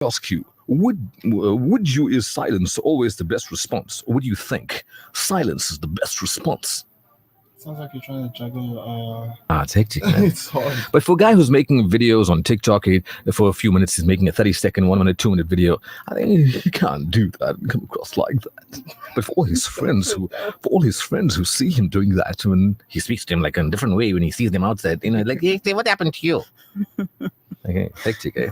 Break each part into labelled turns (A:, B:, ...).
A: ask you, would you, is silence always the best response? Or would you think silence is the best response?
B: Sounds like you're trying to juggle.
A: It's hectic, man.
B: It's hard.
A: But for a guy who's making videos on TikTok, for a few minutes, he's making a 30-second, 1 minute, 2 minute video. I think he can't do that and come across like that. But for all his friends who see him doing that, when he speaks to him like in a different way, when he sees them outside, like, hey, what happened to you? Okay, hectic, eh?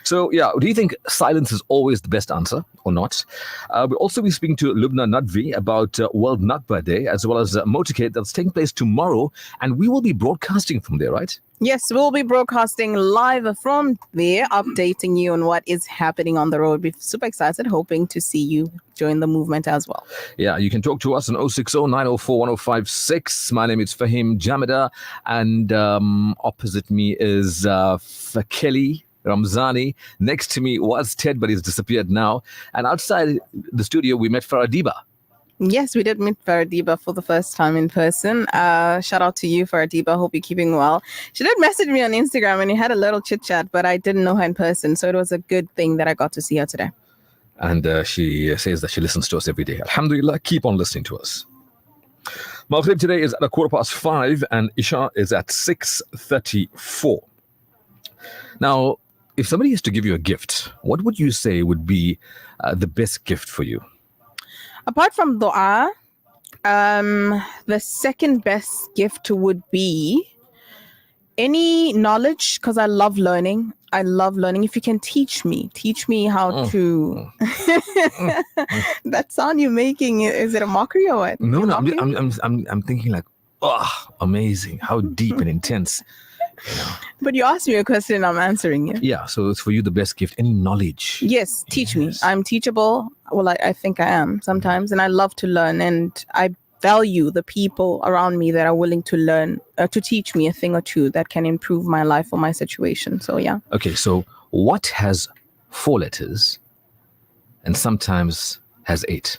A: So, yeah, do you think silence is always the best answer or not? We'll also be speaking to Lubna Nadvi about World Nakba Day, as well as Motorcade that's taking place tomorrow, and we will be broadcasting from there, right?
C: Yes, we'll be broadcasting live from there, updating you on what is happening on the road. We're super excited, hoping to see you join the movement as well.
A: Yeah, you can talk to us on 060-904-1056. My name is Fahim Jamida, and opposite me is Fakeli Ramzani. Next to me was Ted, but he's disappeared now. And outside the studio, we met Faradiba.
C: Yes, we did meet Faradiba for the first time in person. Shout out to you, Faradiba. Hope you're keeping well. She did message me on Instagram and we had a little chit chat, but I didn't know her in person. So it was a good thing that I got to see her today.
A: And she says that she listens to us every day. Alhamdulillah, keep on listening to us. Maghrib today is at 5:15 and Isha is at 6:34. Now, if somebody is to give you a gift, what would you say would be the best gift for you?
C: Apart from dua, the second best gift would be any knowledge, because I love learning. If you can teach me how to. That sound you're making, is it a mockery or what?
A: No, I'm thinking like, amazing, how deep and intense.
C: But you asked me a question, I'm answering it.
A: Yeah, so it's for you the best gift, any knowledge.
C: Yes, teach me. I'm teachable. Well, I think I am sometimes, and I love to learn, and I value the people around me that are willing to learn, to teach me a thing or two that can improve my life or my situation. So, yeah.
A: Okay, so what has 4 letters and sometimes has 8?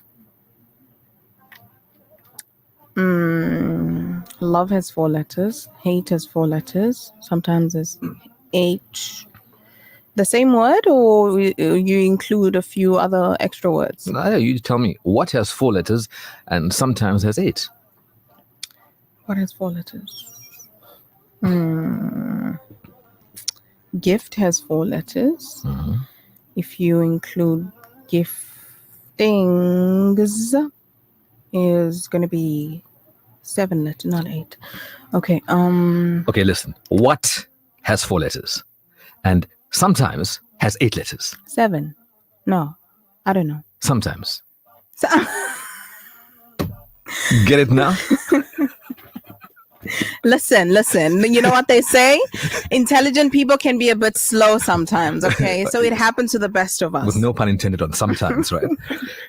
C: Love has 4 letters. Hate has 4 letters. Sometimes it's 8. The same word, or you include a few other extra words?
A: You tell me, what has 4 letters and sometimes has 8?
C: What has 4 letters? Gift has 4 letters.
A: Mm-hmm.
C: If you include giftings, is going to be 7 letters, not 8. Okay.
A: Okay, listen. What has 4 letters and sometimes has 8 letters?
C: 7. No, I don't know.
A: Sometimes. Get it now?
C: Listen. You know what they say? Intelligent people can be a bit slow sometimes, okay? So it happens to the best of us.
A: With no pun intended on sometimes, right?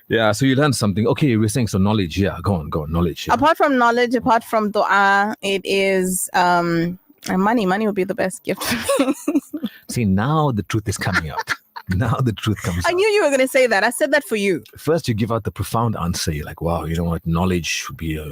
A: Yeah, so you learned something. Okay, we're saying so knowledge. Yeah, go on, knowledge. Yeah.
C: Apart from knowledge, apart from dua, it is money. Money would be the best gift for me.
A: See, now the truth is coming out. Now the truth comes out.
C: I knew you were going to say that. I said that for you.
A: First, you give out the profound answer. You're like, wow, you know what? Knowledge would be a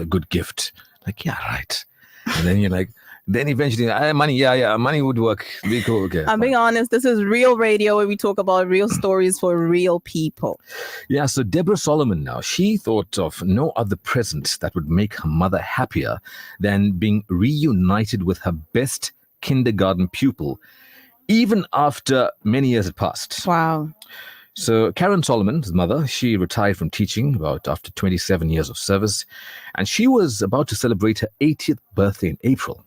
A: good gift. Like, yeah, right. And then you're like, then eventually, money, money would work. Be cool. Okay.
C: I'm being honest. This is real radio where we talk about real stories for real people.
A: Yeah. So Deborah Solomon now, she thought of no other present that would make her mother happier than being reunited with her best kindergarten pupil, even after many years had passed.
C: Wow.
A: So Karen Solomon, his mother, she retired from teaching after 27 years of service, and she was about to celebrate her 80th birthday in April.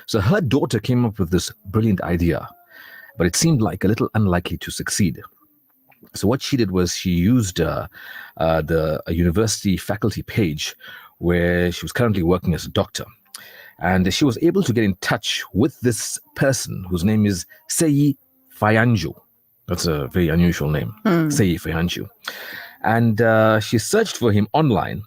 A: So her daughter came up with this brilliant idea, but it seemed like a little unlikely to succeed. So what she did was she used a university faculty page where she was currently working as a doctor. And she was able to get in touch with this person whose name is Seyi Fayanju. That's a very unusual name, Seyi Fayanju. And she searched for him online.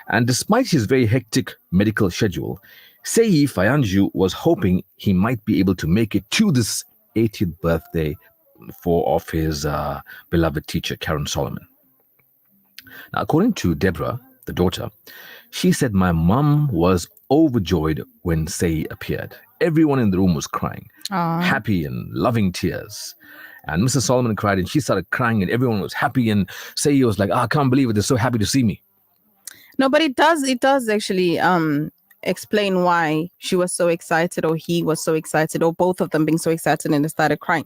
A: And despite his very hectic medical schedule, Seyi Fayanju was hoping he might be able to make it to this 80th birthday of his beloved teacher, Karen Solomon. Now, according to Deborah, the daughter, she said, my mom was overjoyed when Seyi appeared. Everyone in the room was crying, happy and loving tears. And Mrs. Solomon cried, and she started crying, and everyone was happy. And Sayyid was like, I can't believe it. They're so happy to see me.
C: No, but it does actually explain why she was so excited, or he was so excited, or both of them being so excited and they started crying.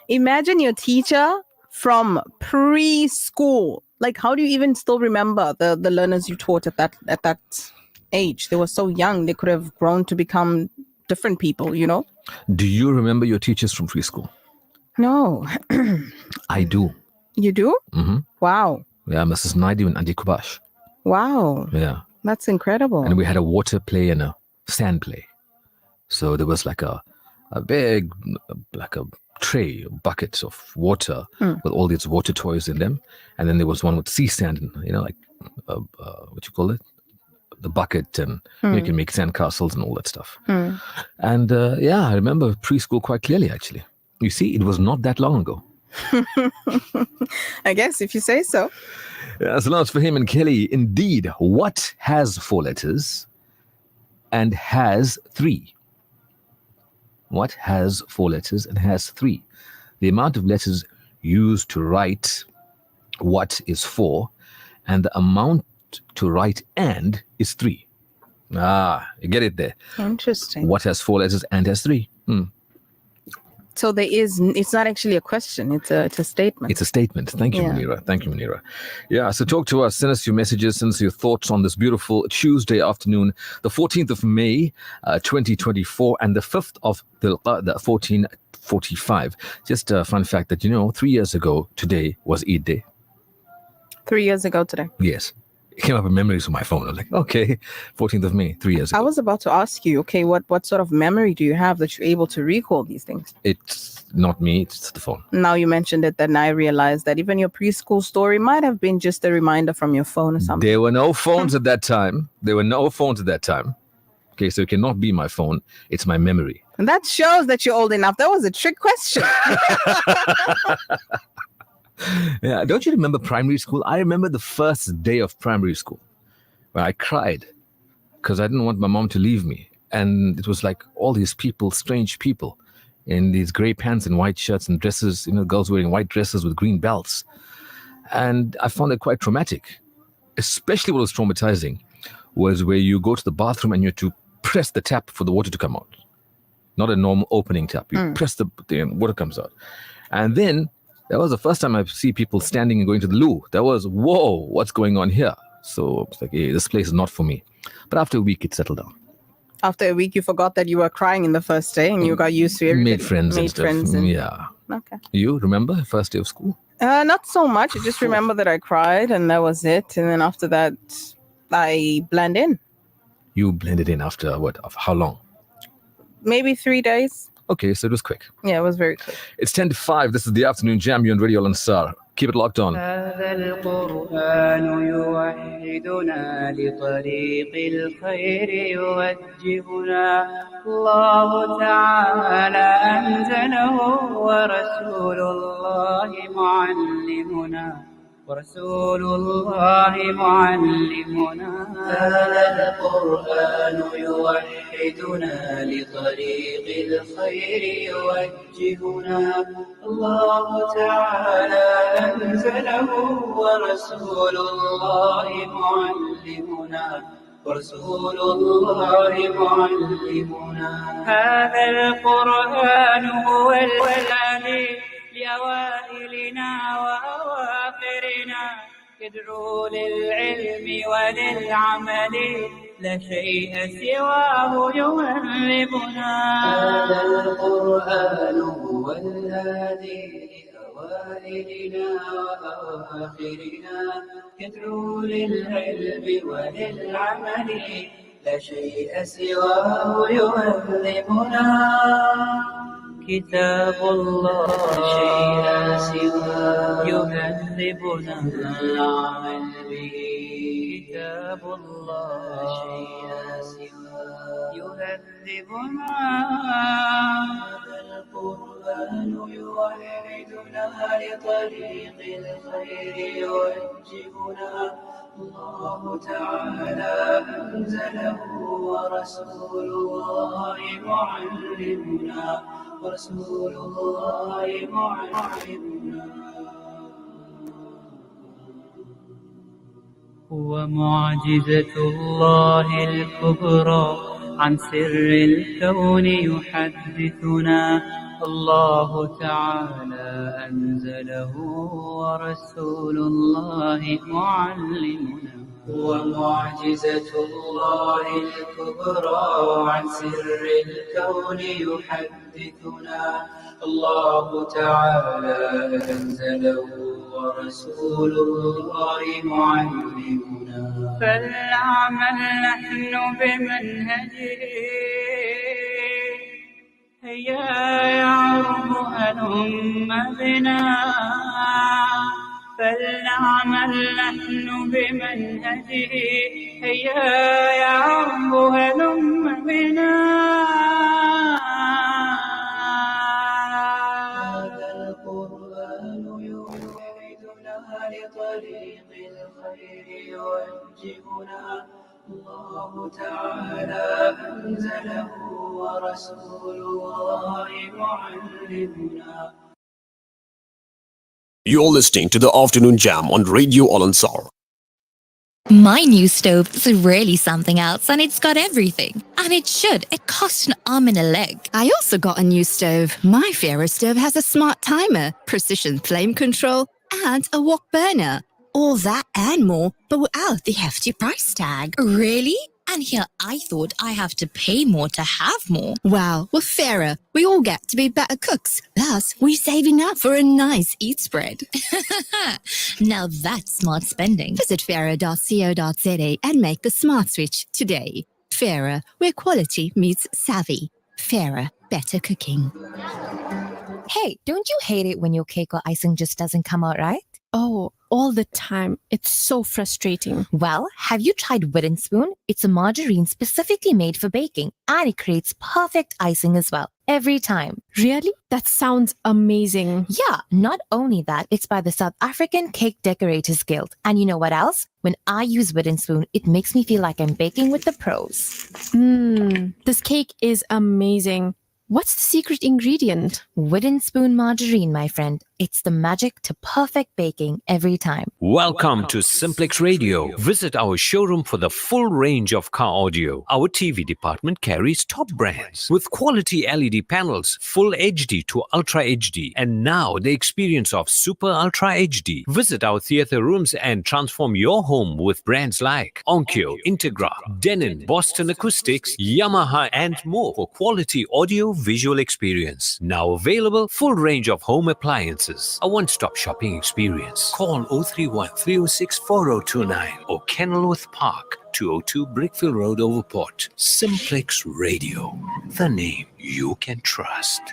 C: Imagine your teacher from preschool. Like, how do you even still remember the learners you taught at that age? They were so young, they could have grown to become different people, you know?
A: Do you remember your teachers from preschool?
C: No.
A: I do.
C: You do?
A: Mm-hmm.
C: Wow.
A: Yeah, Mrs. Naidu and Auntie Kubash.
C: Wow.
A: Yeah.
C: That's incredible.
A: And we had a water play and a sand play. So there was like a big, like a tray, buckets of water with all these water toys in them. And then there was one with sea sand, and, you know, like, what you call it? The bucket, and you can make sand castles and all that stuff. And yeah, I remember preschool quite clearly, actually. You see, it was not that long ago.
C: I guess, if you say so.
A: Yeah, so now it's for him and Kelly. Indeed, what has 4 letters and has 3? What has 4 letters and has 3? The amount of letters used to write what is 4, and the amount to write and is 3. Ah, you get it there.
C: Interesting.
A: What has 4 letters and has 3?
C: So it's not actually a question, it's a statement.
A: It's a statement. Thank you,
C: Yeah.
A: Munira. Thank you, Munira. Yeah, so talk to us. Send us your messages. Send us your thoughts on this beautiful Tuesday afternoon, the 14th of May, 2024, and the 5th of the 1445. Just a fun fact that, 3 years ago today was Eid Day.
C: 3 years ago today.
A: Yes. It came up in memories on my phone. I was like, okay, 14th of May, 3 years
C: I
A: ago.
C: was about to ask you, okay, what sort of memory do you have that you're able to recall these things?
A: It's not me, it's the phone.
C: Now you mentioned it, then I realized that even your preschool story might have been just a reminder from your phone or something.
A: There were no phones at that time. Okay, so it cannot be my phone. It's my memory.
C: And that shows that you're old enough. That was a trick question.
A: Yeah, don't you remember primary school? I remember the first day of primary school where I cried because I didn't want my mom to leave me. And it was like all these people, strange people, in these gray pants and white shirts and dresses, girls wearing white dresses with green belts. And I found it quite traumatic. Especially what was traumatizing was where you go to the bathroom and you have to press the tap for the water to come out. Not a normal opening tap. You press the water comes out. And then that was the first time I see people standing and going to the loo. That was, whoa, what's going on here? So it's like, hey, this place is not for me. But after a week, it settled down.
C: After a week, you forgot that you were crying in the first day and you got used to everything.
A: Made friends and stuff. Yeah.
C: Okay.
A: You remember first day of school?
C: Not so much. I just remember that I cried and that was it. And then after that, I blend in.
A: You blended in after what? Of how long?
C: Maybe 3 days.
A: Okay, so it was quick.
C: Yeah, it was very quick.
A: It's 10 to 5. This is the afternoon jam. You're on Radio Al-Ansar. Keep it locked on.
D: هذا القرآن يوحدنا لطريق الخير يوجهنا الله تعالى أنزله ورسول الله معلمنا هذا القرآن يوحدنا لطريق الخير يوجهنا الله تعالى أنزله ورسول الله معلمنا هذا القرآن هو الهادي لأوائلنا وأواخرنا يدعو للعلم وللعمل لا شيء سواه يهذبنا هذا القرآن هو الهادي لأوائلنا وأواخرنا يدعو للعلم وللعمل لا شيء سواه يهذبنا كتاب الله شيء سواه يهذبنا العمل به كتاب الله شيء سواه يهذبنا هذا القرآن يوحدنا لطريق الخير يوجهنا الله تعالى أنزله ورسول الله معلمنا ورسول الله معلمنا هو معجزة الله الكبرى عن سر الكون يحدثنا الله تعالى أنزله ورسول الله معلمنا هو معجزة الله الكبرى عن سر الكون يحدثنا الله تعالى أنزله ورسول الله معلمنا فلنعمل نحن بمنهجه هيا يا رب هلم بنا فلنعمل نحن بمنهجه هيا يا رب هلم بنا هذا القرآن يوحدنا لطريق الخير يوجهنا الله تعالى أنزله ورسول الله معلمنا.
E: You're listening to the Afternoon Jam on Radio Al-Ansar.
F: My new stove is really something else, and it's got everything. And it should. It cost an arm and a leg.
G: I also got a new stove. My Farah stove has a smart timer, precision flame control, and a wok burner. All that and more, but without the hefty price tag.
F: Really? And here I thought I have to pay more to have more.
G: Wow, with Farah, we all get to be better cooks. Plus, we're saving up for a nice eat spread.
F: Now that's smart spending.
G: Visit farah.co.za and make the smart switch today. Farah, where quality meets savvy. Farah, better cooking.
H: Hey, don't you hate it when your cake or icing just doesn't come out right?
I: Oh, all the time. It's so frustrating.
H: Well, have you tried Wooden Spoon? It's a margarine specifically made for baking, and it creates perfect icing as well, every time.
I: Really? That sounds amazing.
H: Yeah, not only that, it's by the South African Cake Decorators Guild. And you know what else? When I use Wooden Spoon, it makes me feel like I'm baking with the pros.
I: This cake is amazing. What's the secret ingredient?
H: Wooden Spoon margarine, my friend. It's the magic to perfect baking every time.
J: Welcome to Simplex Radio. Visit our showroom for the full range of car audio. Our TV department carries top brands with quality LED panels, full HD to Ultra HD, and now the experience of Super Ultra HD. Visit our theater rooms and transform your home with brands like Onkyo, Integra, Denon, Boston Acoustics, Yamaha, and more for quality audio visual experience. Now available, full range of home appliances. A one-stop shopping experience. Call 031 306 4029 or Kenilworth Park, 202 Brickfield Road, Overport. Simplex Radio, the name you can trust.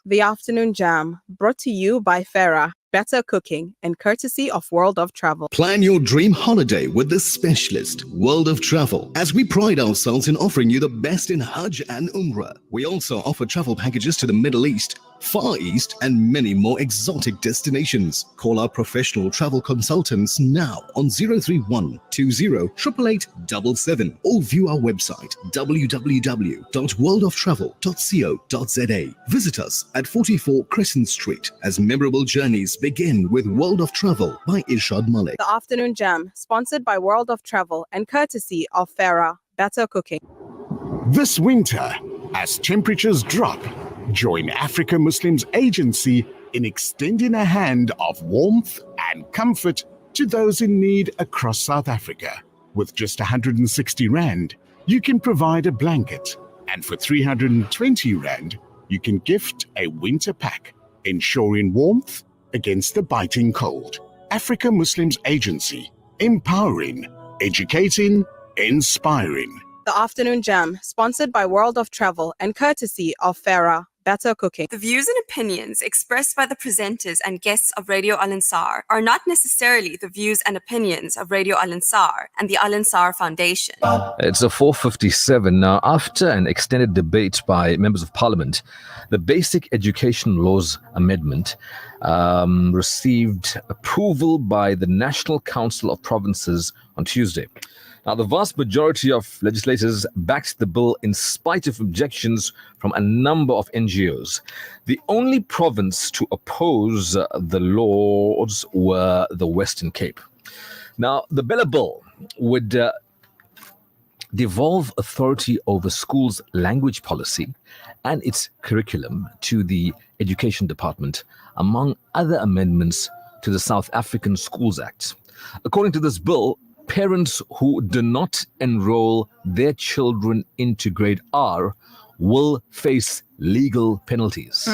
C: The Afternoon Jam, brought to you by Farah, better cooking, and courtesy of World of Travel.
K: Plan your dream holiday with the specialist, World of Travel. As we pride ourselves in offering you the best in Hajj and Umrah, we also offer travel packages to the Middle East, Far East, and many more exotic destinations. Call our professional travel consultants now on 031 20 888 or view our website www.worldoftravel.co.za. Visit us at 44 Crescent Street as memorable journeys begin with World of Travel by Irshad Malik.
C: The Afternoon Jam, sponsored by World of Travel and courtesy of Farah, better cooking.
L: This winter, as temperatures drop, join Africa Muslims Agency in extending a hand of warmth and comfort to those in need across South Africa. With just 160 Rand, you can provide a blanket, and for 320 Rand, you can gift a winter pack, ensuring warmth against the biting cold. Africa Muslims Agency, empowering, educating, inspiring.
C: The Afternoon Jam, sponsored by World of Travel and courtesy of Farah, better cooking.
M: The views and opinions expressed by the presenters and guests of Radio Al-Ansar are not necessarily the views and opinions of Radio Al-Ansar and the Al-Ansar Foundation.
A: It's a 4:57 now. After an extended debate by members of parliament, the Basic Education Laws Amendment received approval by the National Council of Provinces on Tuesday. Now, the vast majority of legislators backed the bill in spite of objections from a number of NGOs. The only province to oppose the laws were the Western Cape. Now, the Bella Bill would devolve authority over schools' language policy and its curriculum to the Education Department, among other amendments to the South African Schools Act. According to this bill, parents who do not enroll their children into grade R will face legal penalties.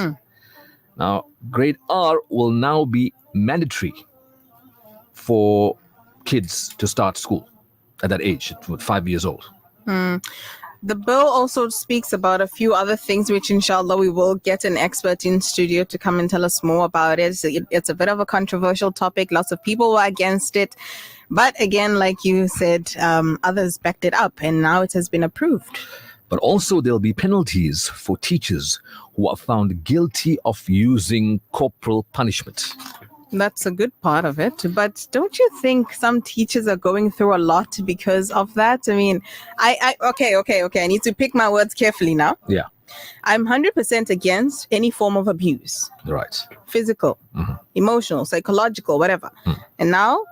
A: Now, grade R will now be mandatory for kids to start school at that age, at 5 years old.
C: The bill also speaks about a few other things, which inshallah we will get an expert in studio to come and tell us more about it. It's a bit of a controversial topic. Lots of people were against it. But again, like you said, others backed it up and now it has been approved.
A: But also there'll be penalties for teachers who are found guilty of using corporal punishment.
C: That's a good part of it. But don't you think some teachers are going through a lot because of that? I mean, okay. I need to pick my words carefully now.
A: Yeah.
C: I'm 100% against any form of abuse.
A: Right.
C: Physical, emotional, psychological, whatever. And now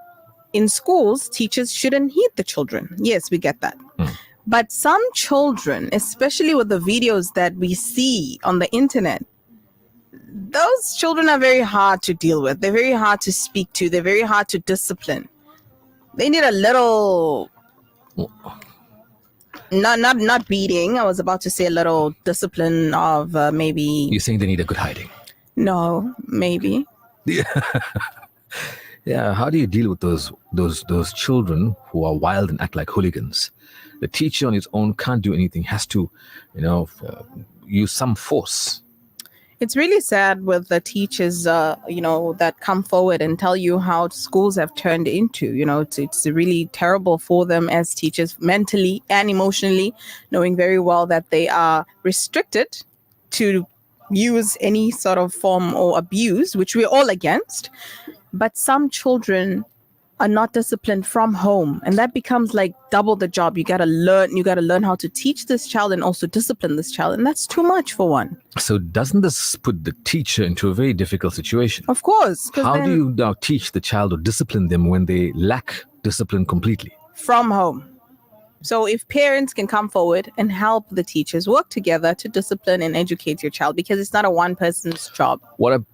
C: in schools, teachers shouldn't hit the children. Yes, we get that. But some children, especially with the videos that we see on the internet, those children are very hard to deal with. They're very hard to speak to. They're very hard to discipline. They need a little, not beating. I was about to say a little discipline of maybe.
A: You're saying they need a good hiding?
C: No, maybe.
A: Yeah. How do you deal with those children who are wild and act like hooligans? The teacher on his own can't do anything. Has to, use some force.
C: It's really sad with the teachers, that come forward and tell you how schools have turned into. It's really terrible for them as teachers, mentally and emotionally, knowing very well that they are restricted to use any sort of form or abuse, which we're all against. But some children are not disciplined from home, and that becomes like double the job. You got to learn how to teach this child and also discipline this child, and that's too much for one.
A: So doesn't this put the teacher into a very difficult situation?
C: Of course.
A: How do you now teach the child or discipline them when they lack discipline completely?
C: From home. So if parents can come forward and help the teachers work together to discipline and educate your child, because it's not a one person's job.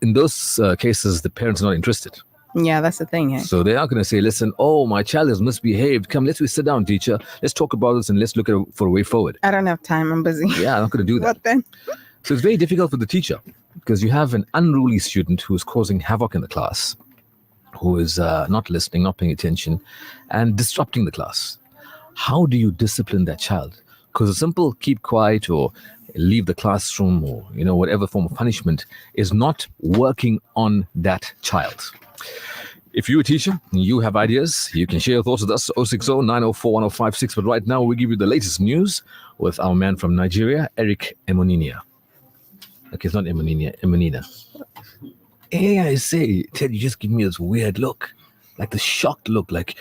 A: In those cases, the parents are not interested.
C: Yeah, that's the thing.
A: So they are going to say, listen, my child has misbehaved. Come, let's sit down, teacher. Let's talk about this and let's look for a way forward.
C: I don't have time. I'm busy.
A: Yeah, I'm not going to do that.
C: What then?
A: So it's very difficult for the teacher because you have an unruly student who is causing havoc in the class, who is not listening, not paying attention, and disrupting the class. How do you discipline that child? Because a simple keep quiet or leave the classroom or, whatever form of punishment is not working on that child. If you're a teacher, you have ideas, you can share your thoughts with us, 060-904-1056. But right now, we give you the latest news with our man from Nigeria, Eric Emonina. Okay, it's not Emonina. Hey, I say, Ted, you just give me this weird look, like the shocked look, like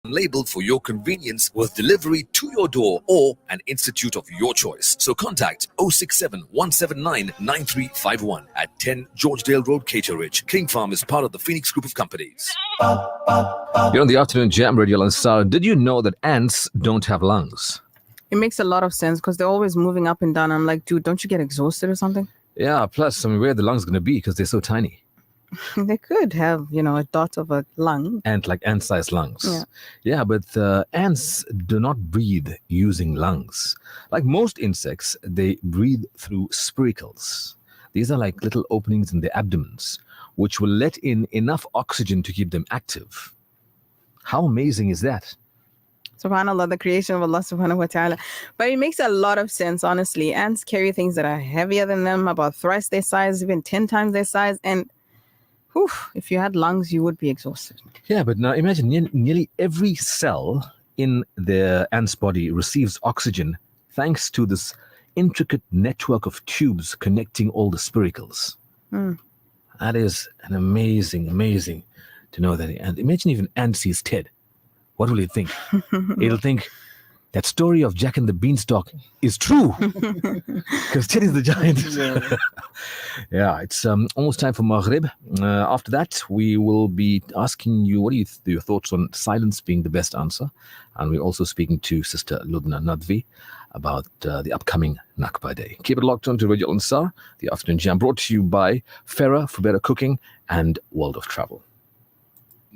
N: labeled for your convenience with delivery to your door or an institute of your choice. So contact 067 179 9351 at 10 Georgedale Road, Caterridge. King Farm is part of the Phoenix Group of Companies.
A: You're on the Afternoon Jam, Radio Lansar. Did you know that ants don't have lungs?
C: It makes a lot of sense because they're always moving up and down. I'm like, dude, don't you get exhausted or something?
A: Yeah, plus, I mean, where are the lungs going to be because they're so tiny?
C: They could have, a dot of a lung.
A: Ant-sized lungs.
C: Yeah.
A: Yeah, but ants do not breathe using lungs. Like most insects, they breathe through spiracles. These are like little openings in their abdomens, which will let in enough oxygen to keep them active. How amazing is that?
C: SubhanAllah, the creation of Allah subhanahu wa ta'ala. But it makes a lot of sense, honestly. Ants carry things that are heavier than them, about thrice their size, even 10 times their size. And if you had lungs, you would be exhausted.
A: Yeah, but now imagine nearly every cell in the ant's body receives oxygen thanks to this intricate network of tubes connecting all the spiracles. That is an amazing to know that. And imagine if an ant sees Ted. What will he think? He'll think that story of Jack and the Beanstalk is true because Ted is the giant. Yeah, it's almost time for Maghrib. After that, we will be asking you what are your thoughts on silence being the best answer, and we're also speaking to Sister Ludna Nadvi about the upcoming Nakba Day. Keep it locked on to Radio Ansar, the Afternoon Jam, brought to you by Farah for Better Cooking and World of Travel.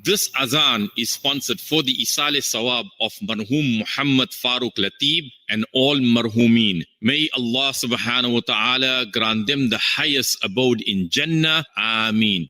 O: This Azan is sponsored for the Isale Sawab of Marhum Muhammad Farooq Latib and all Marhumin. May Allah subhanahu wa ta'ala grant them the highest abode in Jannah. Ameen.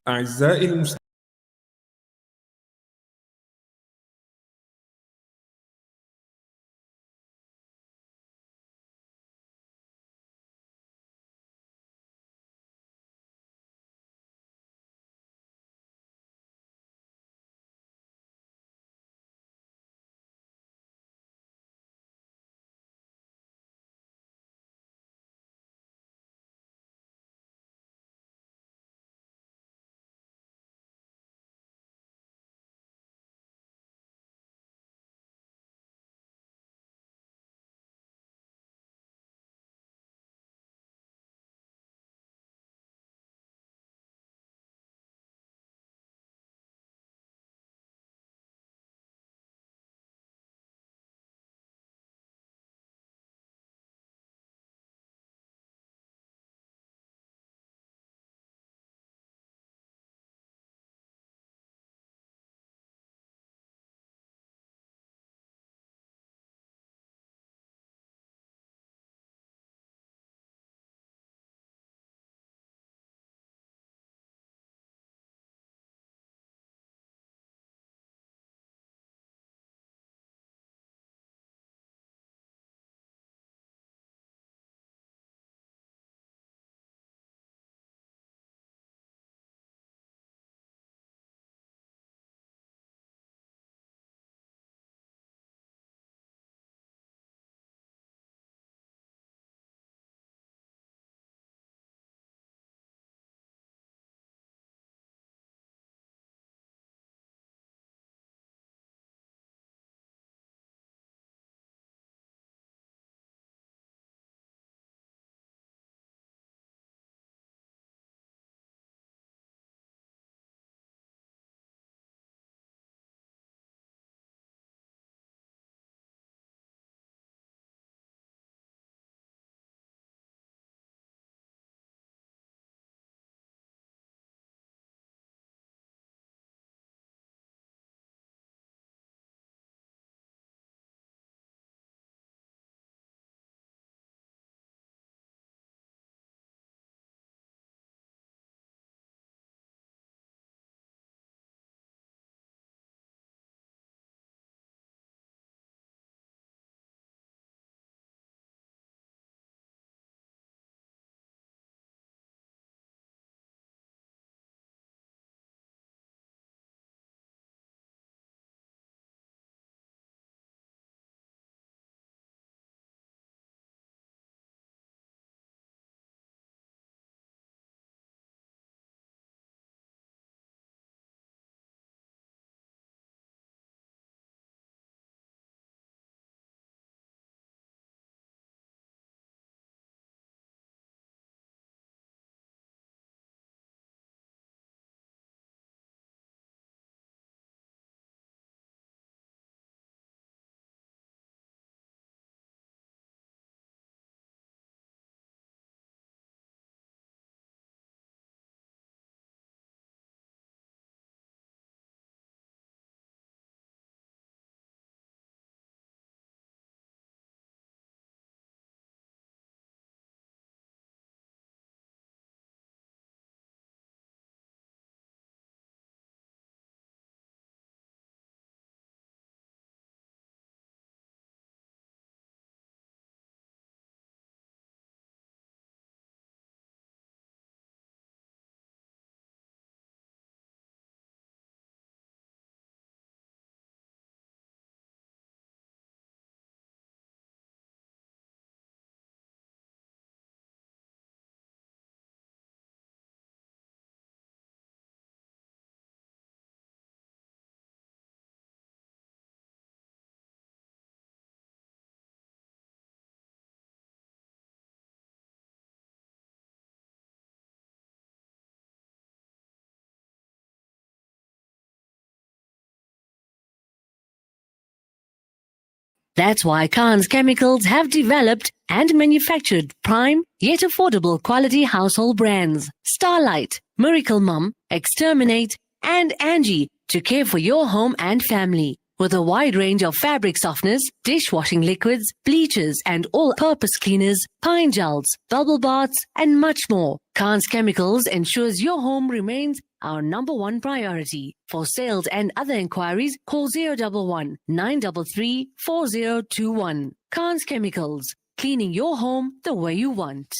P: That's why Khan's Chemicals have developed and manufactured prime yet affordable quality household brands. Starlight, Miracle Mum, Exterminate, and Angie to care for your home and family. With a wide range of fabric softeners, dishwashing liquids, bleachers, and all-purpose cleaners, pine gels, bubble baths, and much more. Khan's Chemicals ensures your home remains our #1 priority. For sales and other inquiries, call 011 933 4021. Khan's Chemicals, cleaning your home the way you want.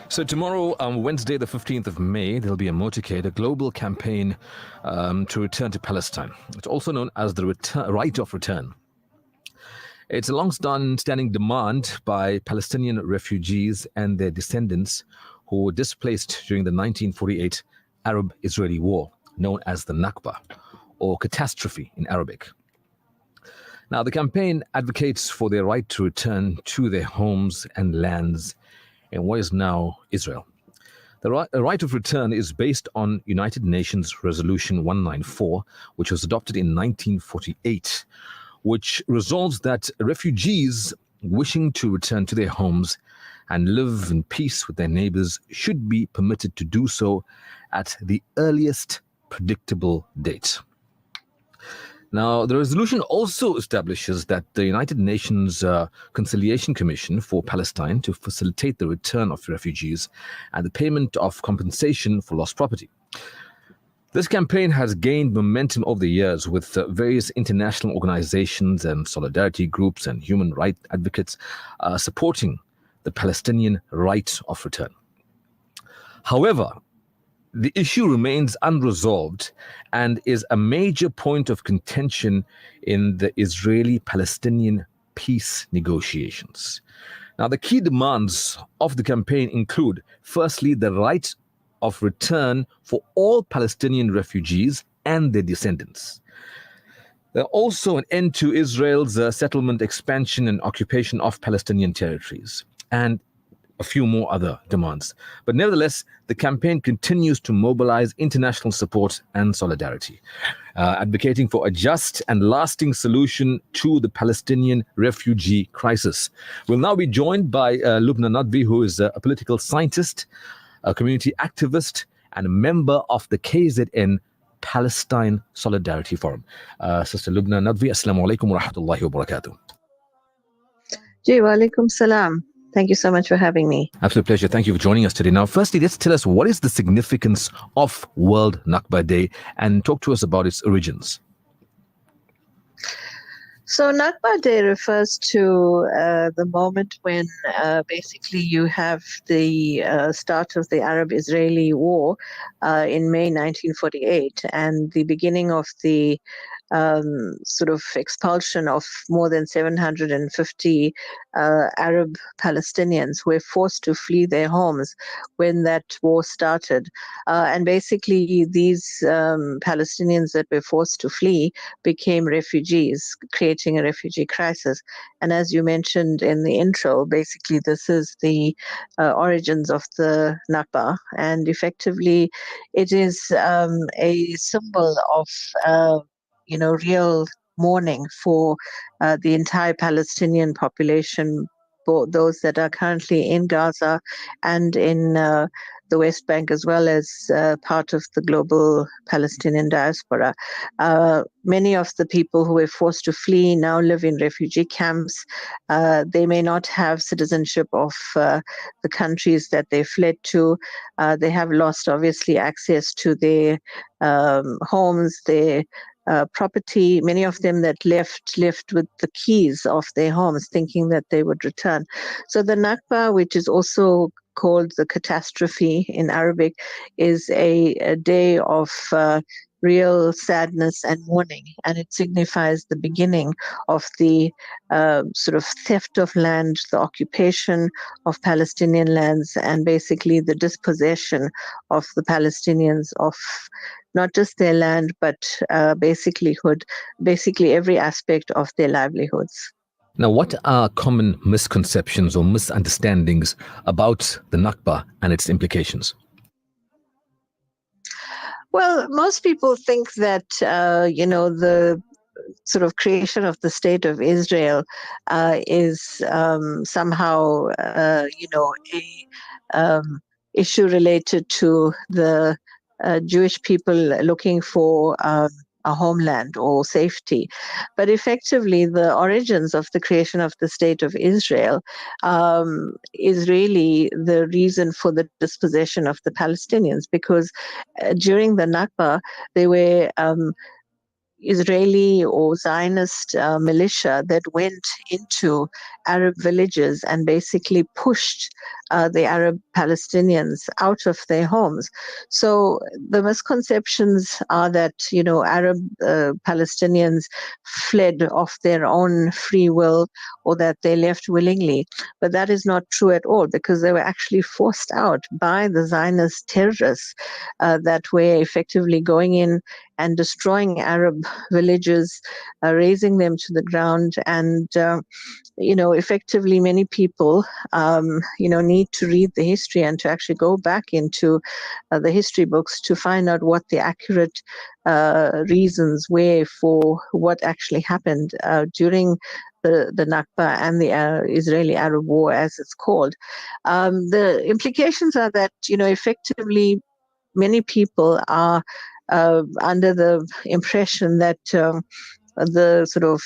A: So tomorrow, Wednesday, the 15th of May, there'll be a motorcade, a global campaign to return to Palestine. It's also known as the right of return. It's a long-standing demand by Palestinian refugees and their descendants who were displaced during the 1948 Arab-Israeli War, known as the Nakba, or catastrophe in Arabic. Now, the campaign advocates for their right to return to their homes and lands in what is now Israel. The right of return is based on United Nations Resolution 194, which was adopted in 1948, which resolves that refugees wishing to return to their homes and live in peace with their neighbors should be permitted to do so at the earliest predictable date. Now, the resolution also establishes that the United Nations Conciliation Commission for Palestine to facilitate the return of refugees and the payment of compensation for lost property. This campaign has gained momentum over the years with various international organizations and solidarity groups and human rights advocates supporting the Palestinian right of return. However, the issue remains unresolved and is a major point of contention in the Israeli-Palestinian peace negotiations. Now, the key demands of the campaign include, firstly, the right of return for all Palestinian refugees and their descendants. There are also an end to Israel's settlement, expansion, and occupation of Palestinian territories, and a few more other demands. But nevertheless, the campaign continues to mobilize international support and solidarity, advocating for a just and lasting solution to the Palestinian refugee crisis. We'll now be joined by Lubna Nadvi, who is a political scientist, a community activist, and a member of the KZN Palestine Solidarity Forum. Sister Lubna Nadvi, Assalamu alaikum wa rahmatullahi wa barakatuh.
Q: Ji, wa alaikum salam. Thank you so much for having me.
A: Absolute pleasure. Thank you for joining us today. Now, firstly, let's tell us what is the significance of World Nakba Day and talk to us about its origins.
Q: So Nakba Day refers to the moment when basically you have the start of the Arab-Israeli War in May 1948 and the beginning of the sort of expulsion of more than 750 Arab Palestinians who were forced to flee their homes when that war started. And basically these Palestinians that were forced to flee became refugees, creating a refugee crisis. And as you mentioned in the intro, basically this is the origins of the Nakba. And effectively it is a symbol of real mourning for the entire Palestinian population, both those that are currently in Gaza and in the West Bank, as well as part of the global Palestinian diaspora. Many of the people who were forced to flee now live in refugee camps. They may not have citizenship of the countries that they fled to. They have lost, obviously, access to their homes, their property. Many of them that left with the keys of their homes, thinking that they would return. So the Nakba, which is also called the catastrophe in Arabic, is a day of real sadness and mourning, and it signifies the beginning of the sort of theft of land, the occupation of Palestinian lands, and basically the dispossession of the Palestinians of not just their land, but basically every aspect of their livelihoods.
A: Now, what are common misconceptions or misunderstandings about the Nakba and its implications?
Q: Well, most people think that, the sort of creation of the state of Israel is somehow, a issue related to the Jewish people looking for a homeland or safety. But effectively, the origins of the creation of the state of Israel is really the reason for the dispossession of the Palestinians, because during the Nakba, they were Israeli or Zionist militia that went into Arab villages and basically pushed the Arab Palestinians out of their homes. So the misconceptions are that, Arab Palestinians fled of their own free will or that they left willingly. But that is not true at all, because they were actually forced out by the Zionist terrorists that were effectively going in and destroying Arab villages, razing them to the ground. And, effectively many people, need to read the history and to actually go back into the history books to find out what the accurate reasons were for what actually happened during the Nakba and the Israeli-Arab War, as it's called. The implications are that, effectively many people are under the impression that the sort of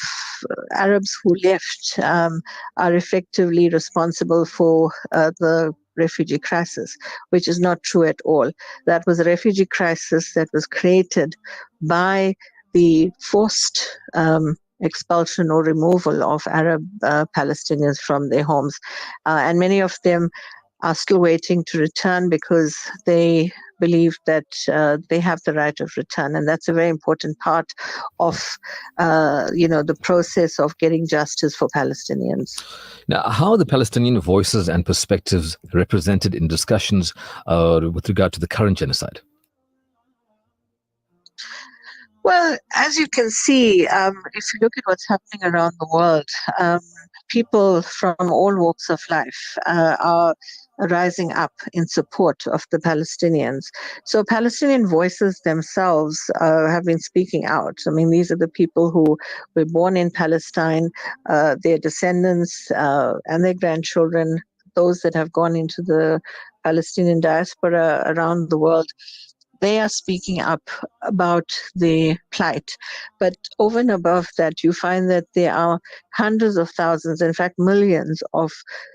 Q: Arabs who left are effectively responsible for the refugee crisis, which is not true at all. That was a refugee crisis that was created by the forced expulsion or removal of Arab Palestinians from their homes. And many of them are still waiting to return because they believe that they have the right of return. And that's a very important part of, the process of getting justice for Palestinians.
A: Now, how are the Palestinian voices and perspectives represented in discussions with regard to the current genocide?
Q: Well, as you can see, if you look at what's happening around the world, people from all walks of life are rising up in support of the Palestinians. So Palestinian voices themselves have been speaking out. I mean, these are the people who were born in Palestine, their descendants and their grandchildren, those that have gone into the Palestinian diaspora around the world. They are speaking up about the plight. But over and above that, you find that there are hundreds of thousands, in fact, millions of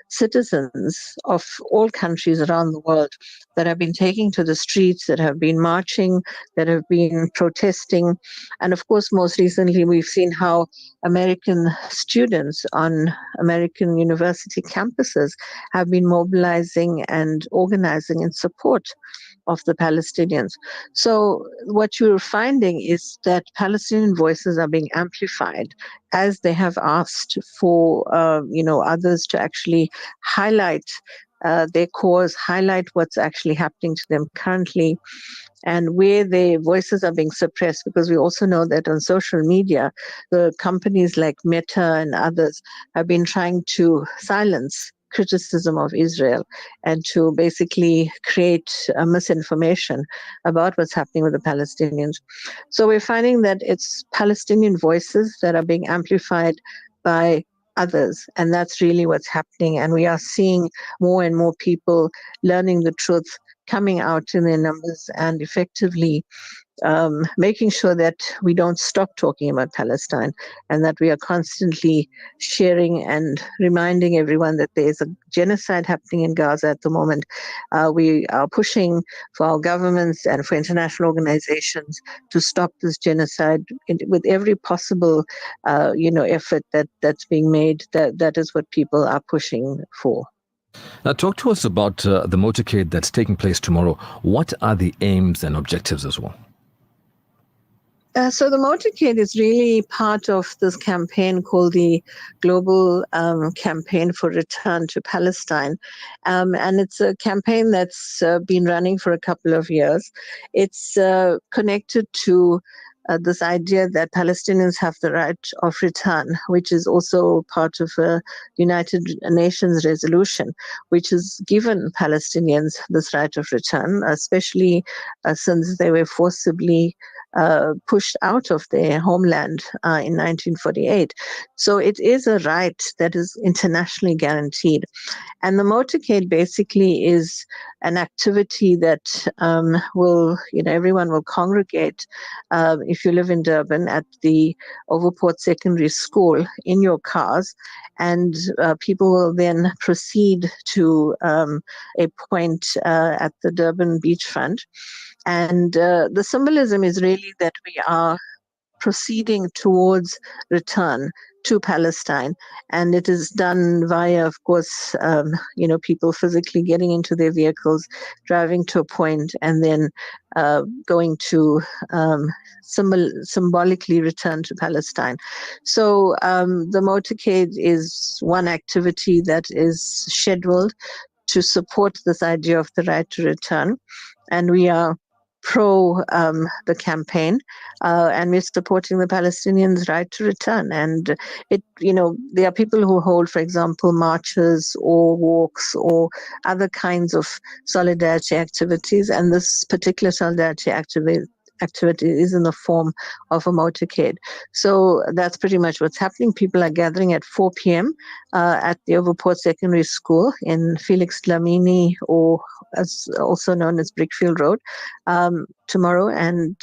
Q: citizens of all countries around the world that have been taking to the streets, that have been marching, that have been protesting. And of course, most recently, we've seen how American students on American university campuses have been mobilizing and organizing in support of the Palestinians. So what you're finding is that Palestinian voices are being amplified as they have asked for, others to actually highlight their cause, highlight what's actually happening to them currently, and where their voices are being suppressed, because we also know that on social media, the companies like Meta and others have been trying to silence criticism of Israel and to basically create misinformation about what's happening with the Palestinians. So we're finding that it's Palestinian voices that are being amplified by others, and that's really what's happening. And we are seeing more and more people learning the truth, coming out in their numbers, and effectively making sure that we don't stop talking about Palestine, and that we are constantly sharing and reminding everyone that there is a genocide happening in Gaza at the moment. We are pushing for our governments and for international organizations to stop this genocide with every possible, effort that's being made. That is what people are pushing for.
A: Now, talk to us about the motorcade that's taking place tomorrow. What are the aims and objectives as well?
Q: So the motorcade is really part of this campaign called the Global Campaign for Return to Palestine. And it's a campaign that's been running for a couple of years. It's connected to this idea that Palestinians have the right of return, which is also part of a United Nations resolution, which has given Palestinians this right of return, especially since they were forcibly pushed out of their homeland in 1948. So it is a right that is internationally guaranteed. And the motorcade basically is an activity that everyone will congregate if you live in Durban at the Overport Secondary School in your cars, and people will then proceed to a point at the Durban beachfront. And the symbolism is really that we are proceeding towards return to Palestine, and it is done via, of course, people physically getting into their vehicles, driving to a point, and then going to symbolically return to Palestine. So the motorcade is one activity that is scheduled to support this idea of the right to return, and we are pro the campaign, and we're supporting the Palestinians' right to return. And there are people who hold, for example, marches or walks or other kinds of solidarity activities, and this particular solidarity activity is in the form of a motorcade. So that's pretty much what's happening. People are gathering at 4 p.m. At the Overport Secondary School in Felix Dlamini, or as also known as Brickfield Road, tomorrow. And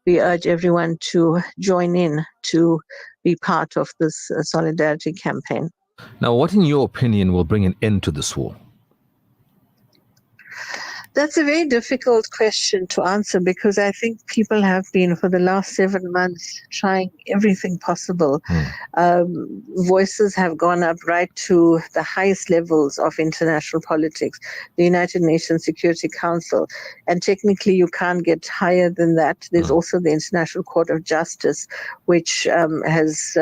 Q: we urge everyone to join in to be part of this solidarity campaign.
A: Now, what in your opinion will bring an end to this war?
Q: That's a very difficult question to answer, because I think people have been, for the last 7 months, trying everything possible. Voices have gone up right to the highest levels of international politics, the United Nations Security Council, and technically you can't get higher than that. There's also the International Court of Justice, which has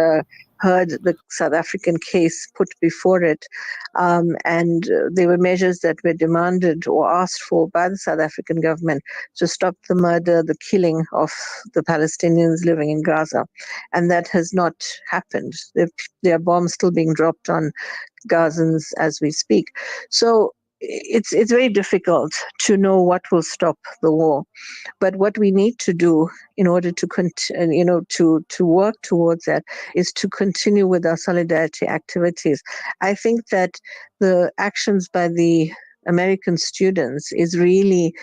Q: heard the South African case put before it, and there were measures that were demanded or asked for by the South African government to stop the murder, the killing of the Palestinians living in Gaza, and that has not happened. There are bombs still being dropped on Gazans as we speak. So it's very difficult to know what will stop the war. But what we need to do in order to to work towards that is to continue with our solidarity activities. I think that the actions by the American students is really